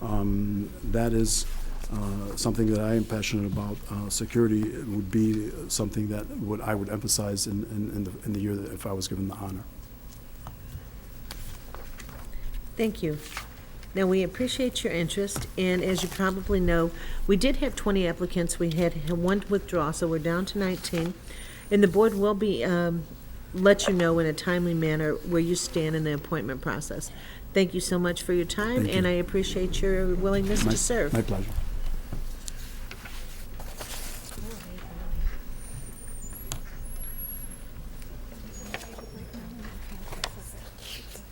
That is something that I am passionate about. Security would be something that I would emphasize in the year that if I was given the honor. Thank you. Now, we appreciate your interest, and as you probably know, we did have 20 applicants. We had one withdraw, so we're down to 19. And the board will be, let you know in a timely manner where you stand in the appointment process. Thank you so much for your time, Thank you. and I appreciate your willingness to serve. My pleasure.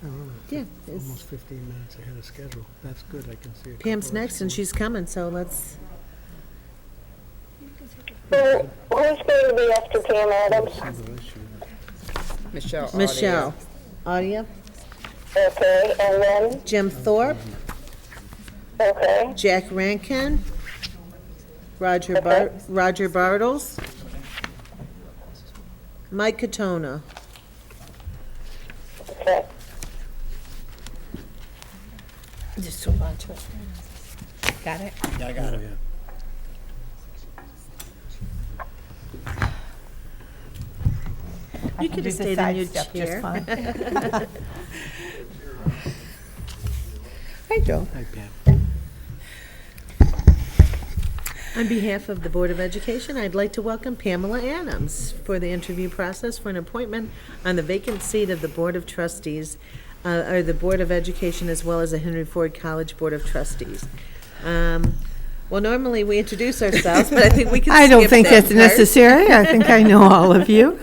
I don't know, Yeah, it's- almost 15 minutes ahead of schedule. That's good, I can see it. Pam's next, and she's coming, so let's, So who's going to be after Pam Adams? Michelle. Michelle. Audia. Okay, and then, Jim Thorpe. okay, Jack Rankin. Roger Bartles. Mike Katona. okay. Just hold on to it. Got it? Yeah, I got it. You could have stayed in your chair. Hi, Joe. Hi, Pam. On behalf of the Board of Education, I'd like to welcome Pamela Adams for the interview process for an appointment on the vacant seat of the Board of Trustees, or the Board of Education, as well as the Henry Ford College Board of Trustees. Well, normally we introduce ourselves, but I think we can skip I don't think that that's part. necessary. I think I know all of you.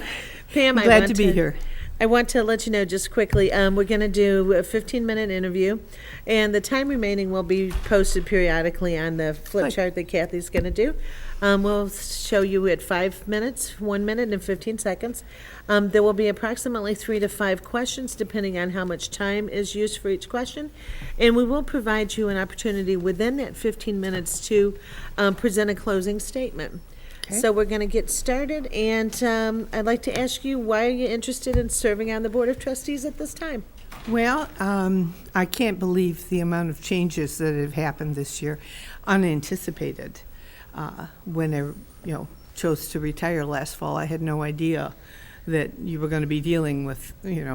Pam, I Glad want to be here. I want to let you know just quickly, we're going to do a 15-minute interview, and the time remaining will be posted periodically on the flip Good. chart that Kathy's going to do. We'll show you at 5 minutes, 1 minute, and 15 seconds. There will be approximately 3 to 5 questions, depending on how much time is used for each question. And we will provide you an opportunity within that 15 minutes to present a closing statement. Okay. So we're going to get started, and I'd like to ask you, why are you interested in serving on the Board of Trustees at this time? Well, I can't believe the amount of changes that have happened this year, unanticipated. When I, chose to retire last fall, I had no idea that you were going to be dealing with,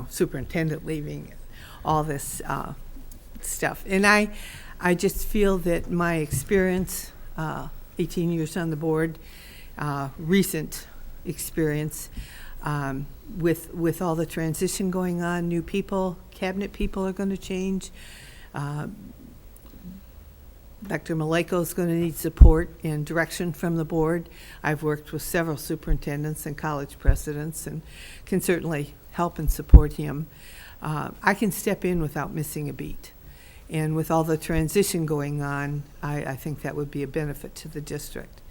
superintendent leaving, all this stuff. And I just feel that my experience, 18 years on the board, recent experience, with all the transition going on, new people, cabinet people are going to change. Dr. Maleko is going to need support and direction from the board. I've worked with several superintendents and college presidents and can certainly help and support him. I can step in without missing a beat. And with all the transition going on, I think that would be a benefit to the district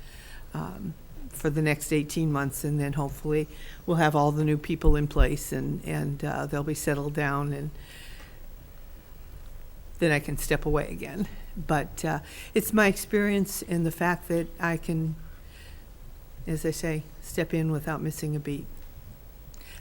for the next 18 months. And then hopefully we'll have all the new people in place and they'll be settled down, and then I can step away again. But it's my experience and the fact that I can, as I say, step in without missing a beat.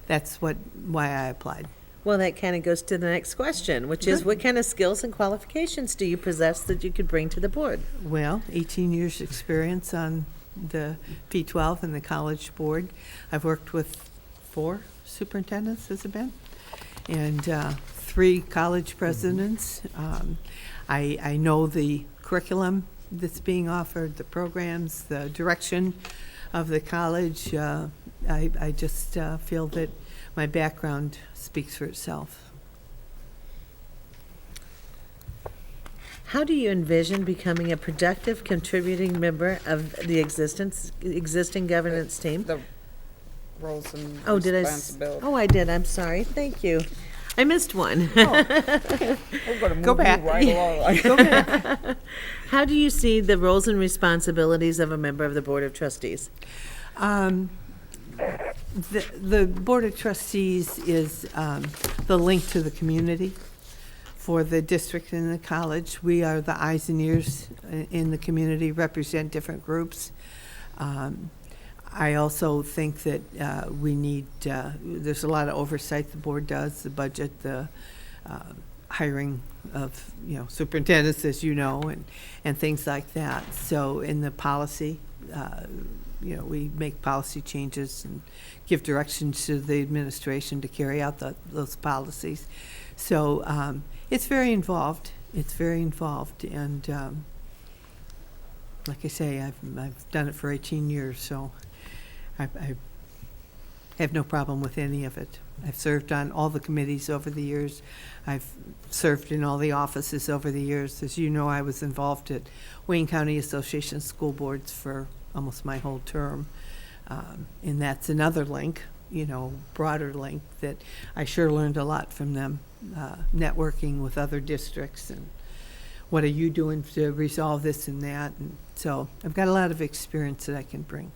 That's why I applied. Well, that kind of goes to the next question, which is, what kind of skills and qualifications do you possess that you could bring to the board? Well, 18 years experience on the P12 and the college board. I've worked with 4 superintendents, has it been? And 3 college presidents. I know the curriculum that's being offered, the programs, the direction of the college. I just feel that my background speaks for itself. How do you envision becoming a productive, contributing member of the existing governance team? The roles and Oh, did I? responsibilities. Oh, I did. I'm sorry. Thank you. I missed one. We're gonna Go move you back. right along. Go ahead. How do you see the roles and responsibilities of a member of the Board of Trustees? The Board of Trustees is the link to the community for the district and the college. We are the eyes and ears in the community, represent different groups. I also think that we need, there's a lot of oversight the board does, the budget, the hiring of, superintendents, as you know, and things like that. So in the policy, we make policy changes and give directions to the administration to carry out those policies. So it's very involved. It's very involved, and like I say, I've done it for 18 years, so I have no problem with any of it. I've served on all the committees over the years. I've served in all the offices over the years. As you know, I was involved at Wayne County Association School Boards for almost my whole term. And that's another link, broader link, that I sure learned a lot from them, networking with other districts and what are you doing to resolve this and that. And so I've got a lot of experience that I can bring.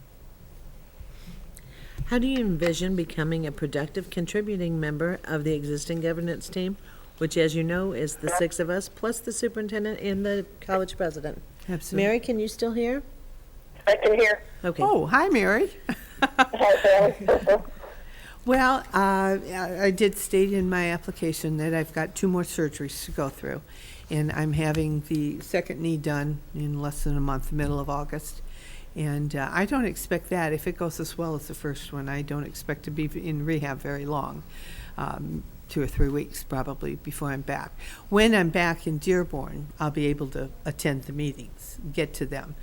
How do you envision becoming a productive, contributing member of the existing governance team, which, as you know, is the 6 of us, plus the superintendent and the college president? Absolutely. Mary, can you still hear? I can hear. Okay. Oh, hi, Mary. Hi, Sam. Well, I did state in my application that I've got 2 more surgeries to go through, and I'm having the second knee done in less than a month, middle of August. And I don't expect that, if it goes as well as the first one, I don't expect to be in rehab very long, 2 or 3 weeks probably before I'm back. When I'm back in Dearborn, I'll be able to attend the meetings, get to them.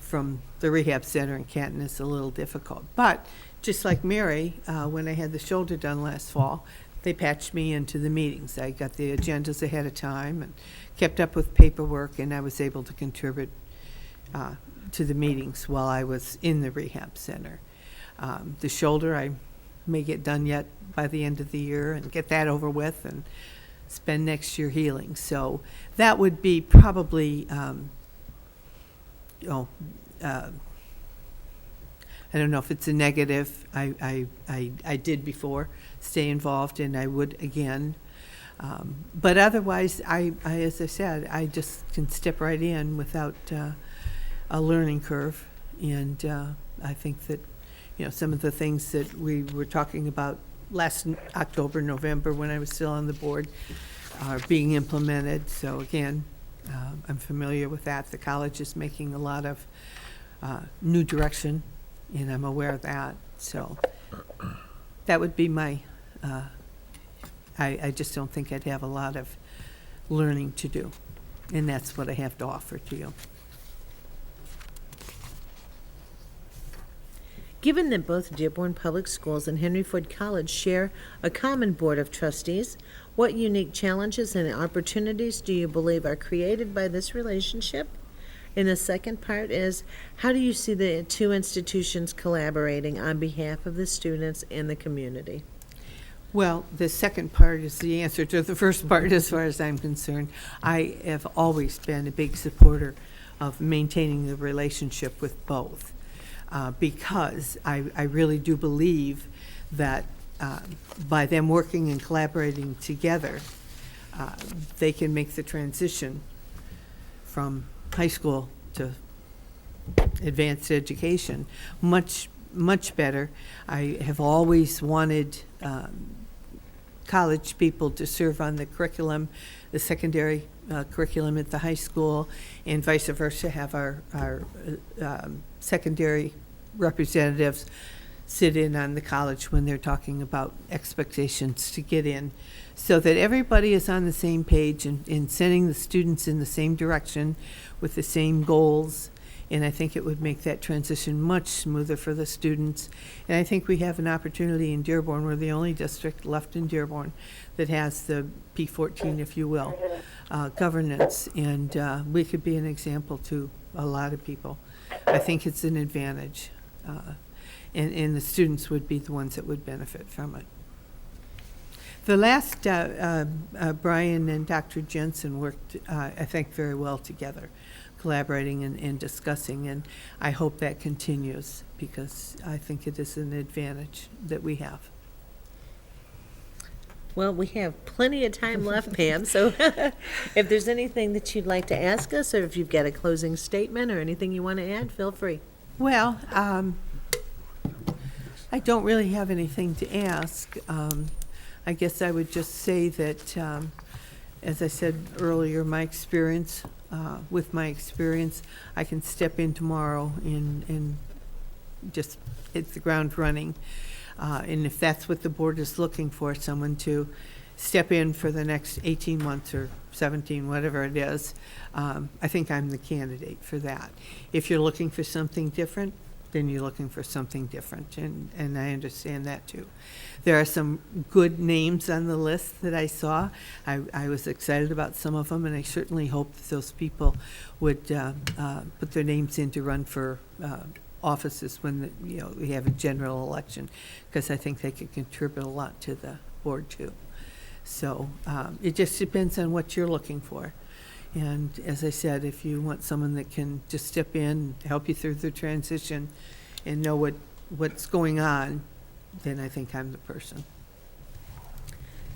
From the rehab center in Canton is a little difficult. But just like Mary, when I had the shoulder done last fall, they patched me into the meetings. I got the agendas ahead of time and kept up with paperwork, and I was able to contribute to the meetings while I was in the rehab center. The shoulder I may get done yet by the end of the year and get that over with and spend next year healing. So that would be probably, I don't know if it's a negative. I did before stay involved, and I would again. But otherwise, I as I said, I just can step right in without a learning curve. And I think that, some of the things that we were talking about last October, November, when I was still on the board, are being implemented. So again, I'm familiar with that. The college is making a lot of new direction, and I'm aware of that. So that would be my, I just don't think I'd have a lot of learning to do. And that's what I have to offer to you. Given that both Dearborn Public Schools and Henry Ford College share a common board of trustees, what unique challenges and opportunities do you believe are created by this relationship? And the second part is, how do you see the 2 institutions collaborating on behalf of the students and the community? Well, the second part is the answer to the first part as far as I'm concerned. I have always been a big supporter of maintaining the relationship with both. Because I really do believe that by them working and collaborating together, they can make the transition from high school to advanced education much, much better. I have always wanted college people to serve on the curriculum, the secondary curriculum at the high school, and vice versa, have our secondary representatives sit in on the college when they're talking about expectations to get in, so that everybody is on the same page and sending the students in the same direction with the same goals. And I think it would make that transition much smoother for the students. And I think we have an opportunity in Dearborn. We're the only district left in Dearborn that has the P14, if you will, governance. And we could be an example to a lot of people. I think it's an advantage. And the students would be the ones that would benefit from it. The last, Brian and Dr. Jensen worked, I think, very well together, collaborating and discussing, and I hope that continues, because I think it is an advantage that we have. Well, we have plenty of time left, Pam, so if there's anything that you'd like to ask us, or if you've got a closing statement or anything you want to add, feel free. Well, I don't really have anything to ask. I guess I would just say that, as I said earlier, my experience, with my experience, I can step in tomorrow and just hit the ground running. And if that's what the board is looking for, someone to step in for the next 18 months or 17, whatever it is, I think I'm the candidate for that. If you're looking for something different, then you're looking for something different, and I understand that too. There are some good names on the list that I saw. I was excited about some of them, and I certainly hope that those people would put their names in to run for offices when we have a general election, because I think they could contribute a lot to the board too. So it just depends on what you're looking for. And as I said, if you want someone that can just step in, help you through the transition, and know what's going on, then I think I'm the person.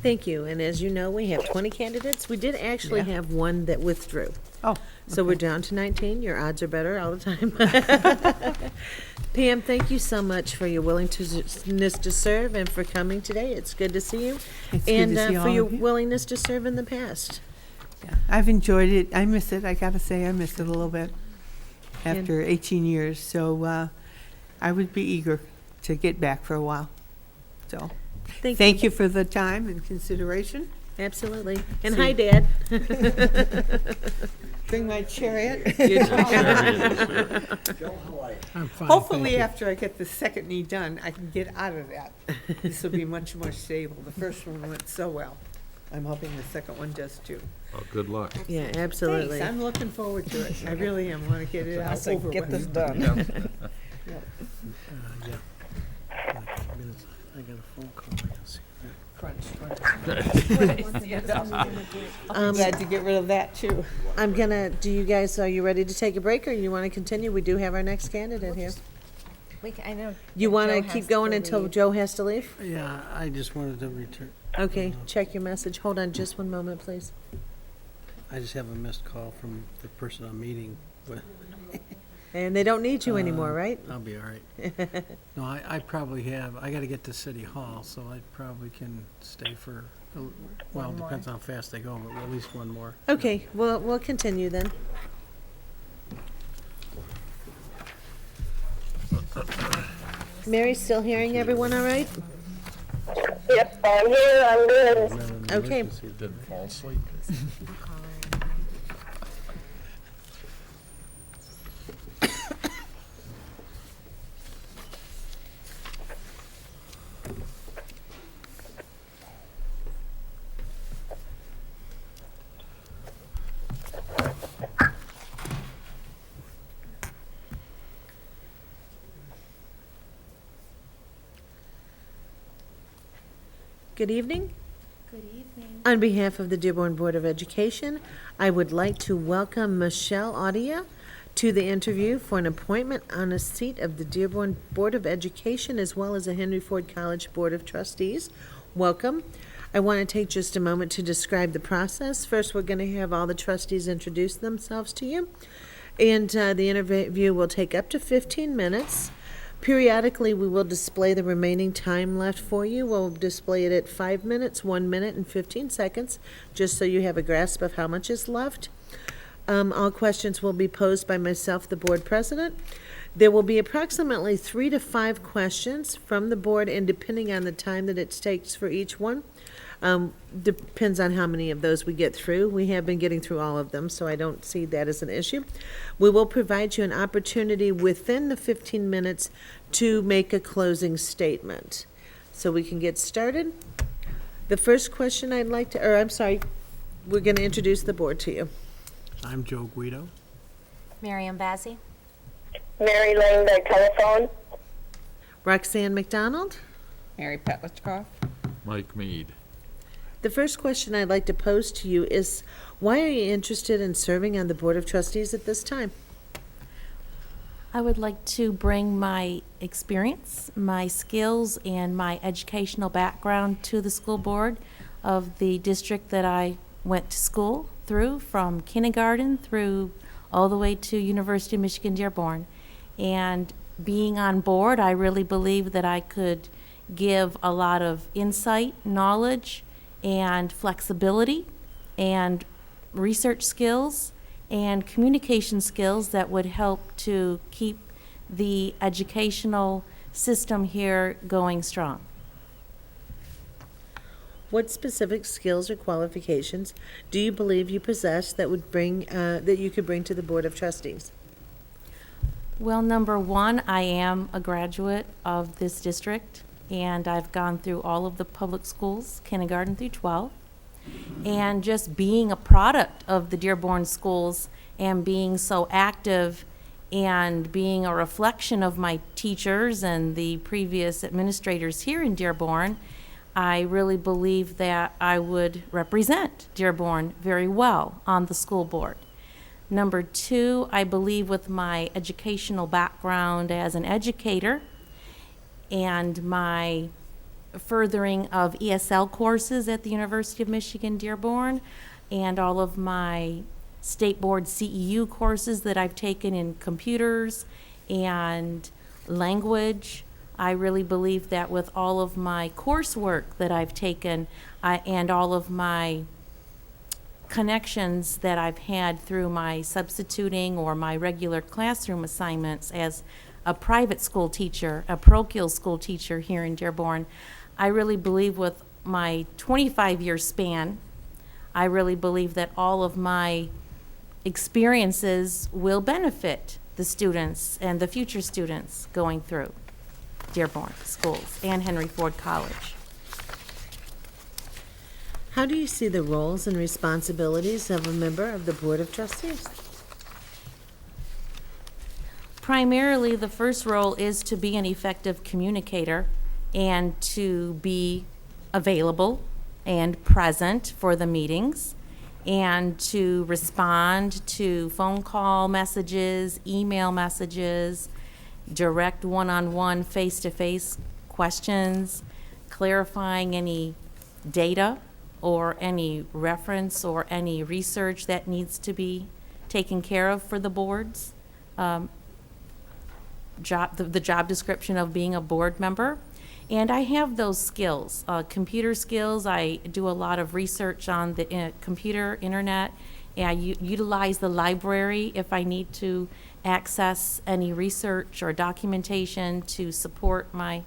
Thank you, and as you know, we have 20 candidates. We did actually have one that withdrew. Oh, So we're down to 19. Your odds are better all the time. Pam, thank you so much for your willingness to serve and for coming today. It's good to see you. It's good And to see for all your of you. willingness to serve in the past. Yeah, I've enjoyed it. I miss it. I got to say, I miss it a little bit after 18 years. So I would be eager to get back for a while. So thank you for the time and consideration. Absolutely. And See- hi, Dad. Bring my chariot. I'm fine. Hopefully, thank you. after I get the second knee done, I can get out of that. This will be much more stable. The first one went so well. I'm hoping the second one does too. Oh, good luck. Yeah, absolutely. Thanks. I'm looking forward to it. I really am. Want to get it out over Get with. this done. Yeah. Minutes. I got a phone call. I can see that. I'm glad to get rid of that too. I'm gonna, are you ready to take a break, or you want to continue? We do have our next candidate here. I know. You want to Joe keep has going to until leave. Joe has to leave? Yeah, I just wanted to return. Okay, check your message. Hold on just one moment, please. I just have a missed call from the person I'm meeting with. And they don't need you anymore, right? I'll be all right. No, I probably have, I got to get to City Hall, so I probably can stay for, well, it depends how fast they go, but at least one more. Okay, we'll continue then. Mary's still hearing everyone all right? Yep, I'm here. I'm good. Okay. You didn't fall asleep. Good evening. Good evening. On behalf of the Dearborn Board of Education, I would like to welcome Michelle Audia to the interview for an appointment on a seat of the Dearborn Board of Education as well as the Henry Ford College Board of Trustees. Welcome. I want to take just a moment to describe the process. First, we're going to have all the trustees introduce themselves to you, and the interview will take up to 15 minutes. Periodically, we will display the remaining time left for you. We'll display it at 5 minutes, 1 minute, and 15 seconds, just so you have a grasp of how much is left. All questions will be posed by myself, the board president. There will be approximately 3 to 5 questions from the board, and depending on the time that it takes for each one, depends on how many of those we get through. We have been getting through all of them, so I don't see that as an issue. We will provide you an opportunity within the 15 minutes to make a closing statement. So we can get started. The first question I'd like to, we're going to introduce the board to you. I'm Joe Guido. Miriam Bazzi. Mary Lane by telephone. Roxanne McDonald. Mary Petlicoff. Mike Mead. The first question I'd like to pose to you is, why are you interested in serving on the Board of Trustees at this time? I would like to bring my experience, my skills, and my educational background to the school board of the district that I went to school through, from kindergarten through all the way to University of Michigan Dearborn. And being on board, I really believe that I could give a lot of insight, knowledge, and flexibility, and research skills, and communication skills that would help to keep the educational system here going strong. What specific skills or qualifications do you believe you possess that would bring that you could bring to the Board of Trustees? Well, number one, I am a graduate of this district, and I've gone through all of the public schools, kindergarten through 12. And just being a product of the Dearborn schools and being so active and being a reflection of my teachers and the previous administrators here in Dearborn, I really believe that I would represent Dearborn very well on the school board. Number two, I believe with my educational background as an educator and my furthering of ESL courses at the University of Michigan Dearborn and all of my state board CEU courses that I've taken in computers and language, I really believe that with all of my coursework that I've taken and all of my connections that I've had through my substituting or my regular classroom assignments as a private school teacher, a parochial school teacher here in Dearborn, I really believe with my 25-year span, I really believe that all of my experiences will benefit the students and the future students going through Dearborn schools and Henry Ford College. How do you see the roles and responsibilities of a member of the Board of Trustees? Primarily, the first role is to be an effective communicator and to be available and present for the meetings and to respond to phone call messages, email messages, direct one-on-one, face-to-face questions, clarifying any data or any reference or any research that needs to be taken care of for the boards. The job description of being a board member. And I have those skills, computer skills. I do a lot of research on the computer, internet, and I utilize the library if I need to access any research or documentation to support my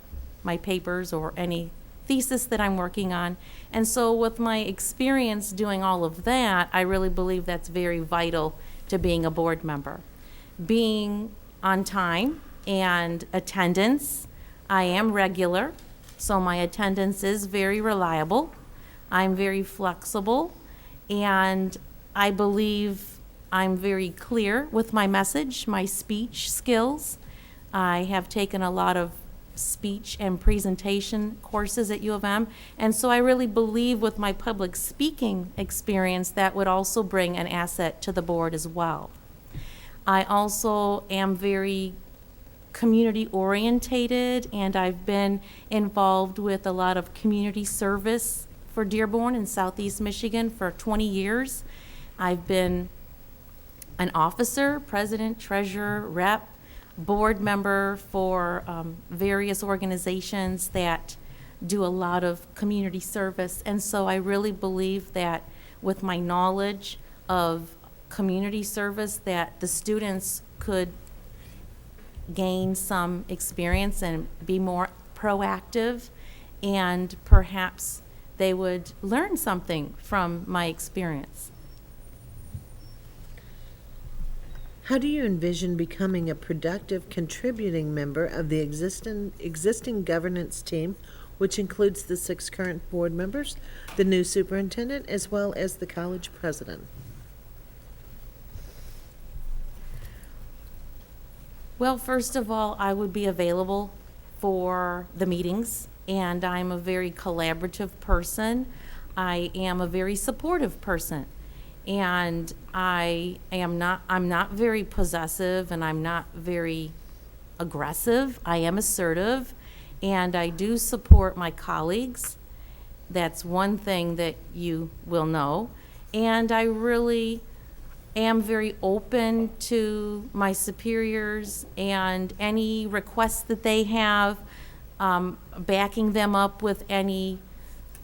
papers or any thesis that I'm working on. And so with my experience doing all of that, I really believe that's very vital to being a board member. Being on time and attendance, I am regular, so my attendance is very reliable. I'm very flexible, and I believe I'm very clear with my message, my speech skills. I have taken a lot of speech and presentation courses at U of M, and so I really believe with my public speaking experience that would also bring an asset to the board as well. I also am very community orientated, and I've been involved with a lot of community service for Dearborn in Southeast Michigan for 20 years. I've been an officer, president, treasurer, rep, board member for various organizations that do a lot of community service. And so I really believe that with my knowledge of community service that the students could gain some experience and be more proactive, and perhaps they would learn something from my experience. How do you envision becoming a productive contributing member of the existing governance team, which includes the 6 current board members, the new superintendent, as well as the college president? Well, first of all, I would be available for the meetings, and I'm a very collaborative person. I am a very supportive person, and I'm not very possessive, and I'm not very aggressive. I am assertive, and I do support my colleagues. That's one thing that you will know. And I really am very open to my superiors and any requests that they have, backing them up with any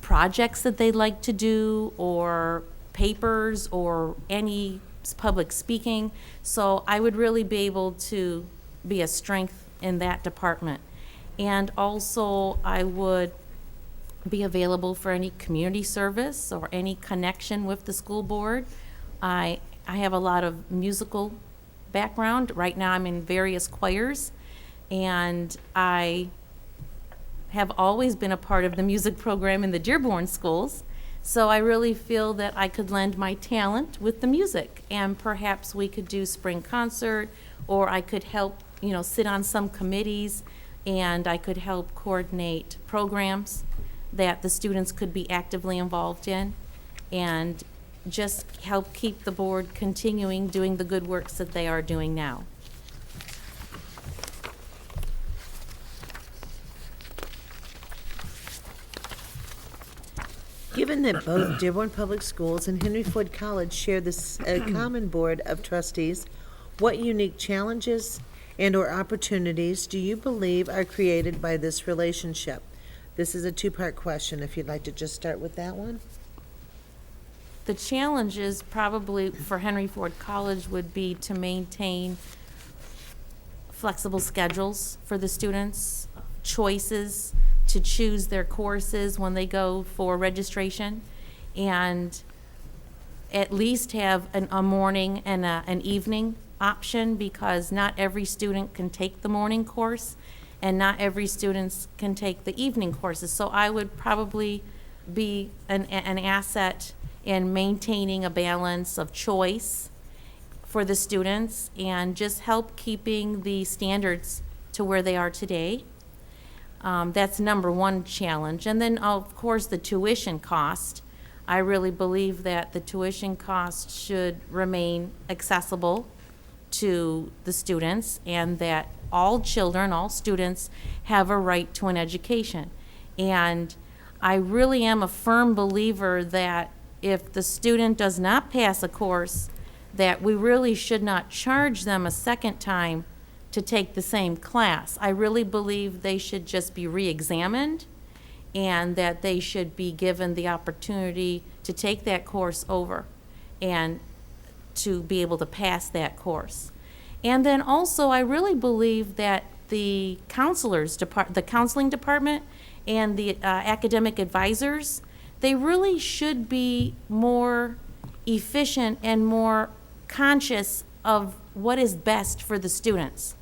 projects that they'd like to do, or papers, or any public speaking. So I would really be able to be a strength in that department. And also, I would be available for any community service or any connection with the school board. I have a lot of musical background. Right now I'm in various choirs, and I have always been a part of the music program in the Dearborn schools. So I really feel that I could lend my talent with the music, and perhaps we could do spring concert, or I could help, sit on some committees, and I could help coordinate programs that the students could be actively involved in, and just help keep the board continuing doing the good works that they are doing now. Given that both Dearborn Public Schools and Henry Ford College share this common board of trustees, what unique challenges and/or opportunities do you believe are created by this relationship? This is a 2-part question, if you'd like to just start with that one. The challenges probably for Henry Ford College would be to maintain flexible schedules for the students, choices to choose their courses when they go for registration, and at least have a morning and an evening option, because not every student can take the morning course and not every student can take the evening courses. So I would probably be an asset in maintaining a balance of choice for the students, and just help keeping the standards to where they are today. That's number one challenge. And then, of course, the tuition cost. I really believe that the tuition cost should remain accessible to the students, and that all children, all students, have a right to an education. And I really am a firm believer that if the student does not pass a course, that we really should not charge them a second time to take the same class. I really believe they should just be re-examined, and that they should be given the opportunity to take that course over and to be able to pass that course. And then also, I really believe that the the counseling department and the academic advisors, they really should be more efficient and more conscious of what is best for the students.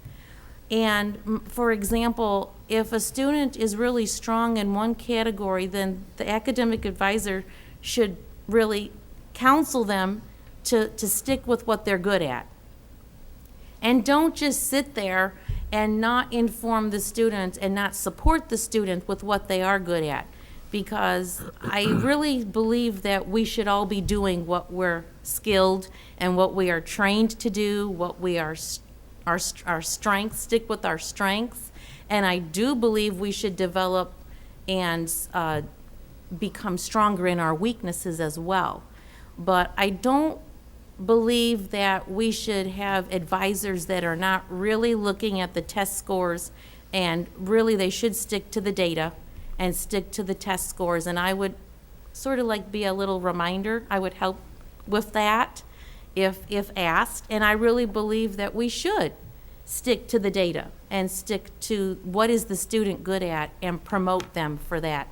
And for example, if a student is really strong in one category, then the academic advisor should really counsel them to stick with what they're good at. And don't just sit there and not inform the student and not support the student with what they are good at. Because I really believe that we should all be doing what we're skilled and what we are trained to do, what we are our strengths, stick with our strengths. And I do believe we should develop and become stronger in our weaknesses as well. But I don't believe that we should have advisors that are not really looking at the test scores, and really they should stick to the data and stick to the test scores. And I would sort of like be a little reminder. I would help with that if asked. And I really believe that we should stick to the data. and stick to what is the student good at and promote them for that.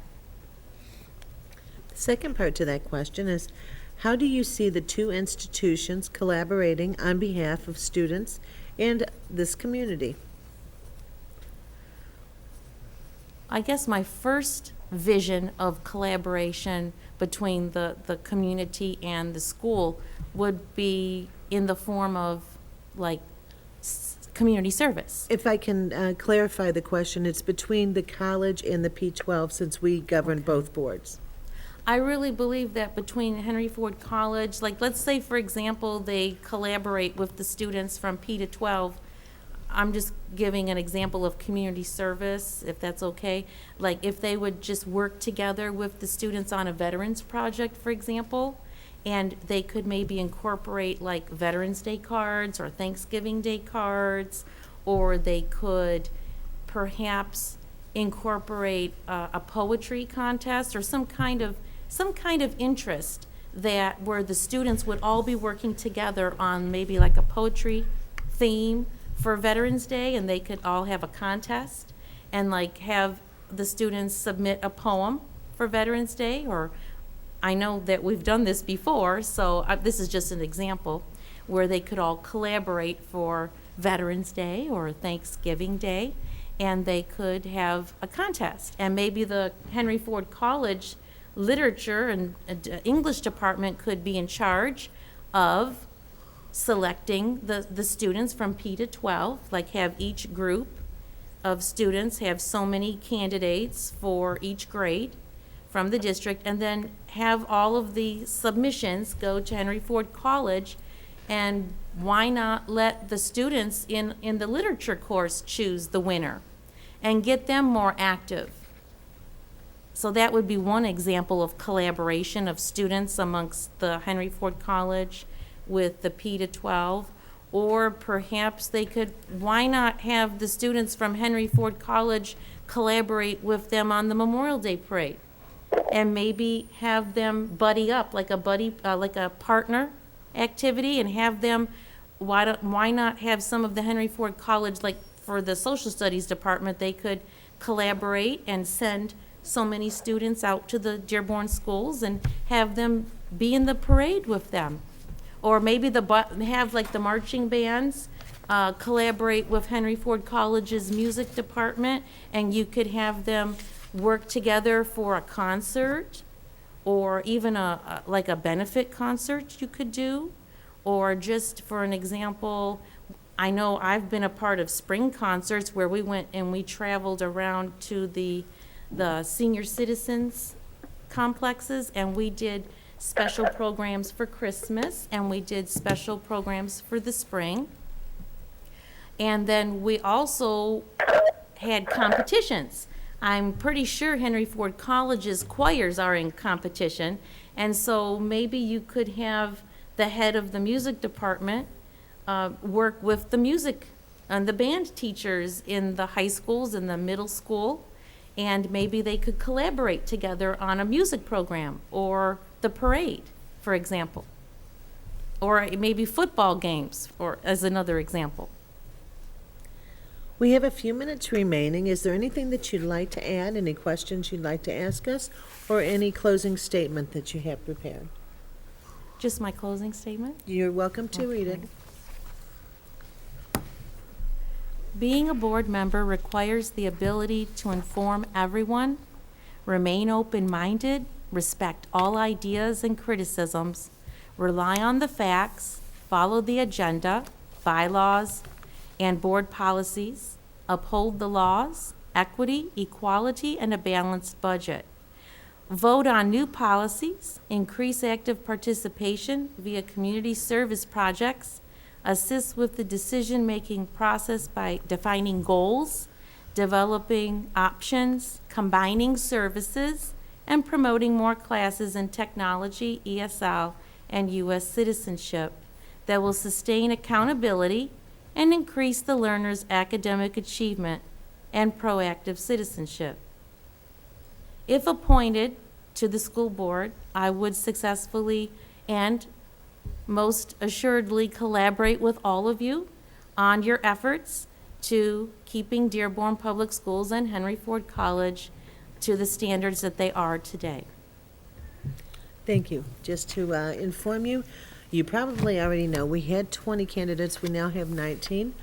The second part to that question is, how do you see the two institutions collaborating on behalf of students and this community? I guess my first vision of collaboration between the community and the school would be in the form of like community service. If I can clarify the question, it's between the college and the P-12 since we govern both boards. I really believe that between Henry Ford College, like let's say for example, they collaborate with the students from P to 12. I'm just giving an example of community service, if that's okay. Like if they would just work together with the students on a veterans project, for example, and they could maybe incorporate like Veterans Day cards or Thanksgiving Day cards, or they could perhaps incorporate a poetry contest or some kind of interest that where the students would all be working together on maybe like a poetry theme for Veterans Day, and they could all have a contest and like have the students submit a poem for Veterans Day. Or I know that we've done this before, so this is just an example where they could all collaborate for Veterans Day or Thanksgiving Day, and they could have a contest. And maybe the Henry Ford College literature and English department could be in charge of selecting the students from P to 12, like have each group of students have so many candidates for each grade from the district, and then have all of the submissions go to Henry Ford College. And why not let the students in the literature course choose the winner and get them more active? So that would be one example of collaboration of students amongst the Henry Ford College with the P to 12. Or perhaps they could, why not have the students from Henry Ford College collaborate with them on the Memorial Day Parade? And maybe have them buddy up like a partner activity, and have them, why not have some of the Henry Ford College, like for the social studies department, they could collaborate and send so many students out to the Dearborn schools and have them be in the parade with them. Or maybe have like the marching bands collaborate with Henry Ford College's music department, and you could have them work together for a concert, or even like a benefit concert you could do. Or just for an example, I know I've been a part of spring concerts where we went and we traveled around to the senior citizens complexes, and we did special programs for Christmas, and we did special programs for the spring. And then we also had competitions. I'm pretty sure Henry Ford College's choirs are in competition, and so maybe you could have the head of the music department work with the music and the band teachers in the high schools and the middle school, and maybe they could collaborate together on a music program or the parade, for example, or maybe football games, or as another example. We have a few minutes remaining. Is there anything that you'd like to add, any questions you'd like to ask us, or any closing statement that you have prepared? Just my closing statement? You're welcome to read it. Being a board member requires the ability to inform everyone, remain open-minded, respect all ideas and criticisms, rely on the facts, follow the agenda, bylaws, and board policies, uphold the laws, equity, equality, and a balanced budget. Vote on new policies, increase active participation via community service projects, assist with the decision-making process by defining goals, developing options, combining services, and promoting more classes in technology, ESL, and U.S. citizenship that will sustain accountability and increase the learner's academic achievement and proactive citizenship. If appointed to the school board, I would successfully and most assuredly collaborate with all of you on your efforts to keeping Dearborn Public Schools and Henry Ford College to the standards that they are today. Thank you. Just to inform you, you probably already know, we had 20 candidates, we now have 19.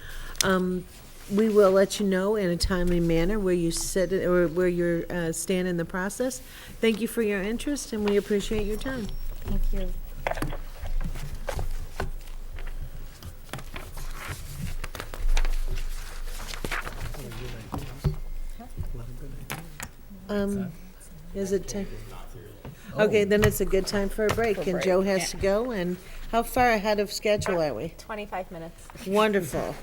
We will let you know in a timely manner where you sit, or where you stand in the process. Thank you for your interest, and we appreciate your time. Thank you. Is it time? Okay, then it's a good time for a break, and Joe has to go, and how far ahead of schedule are we? 25 minutes. Wonderful.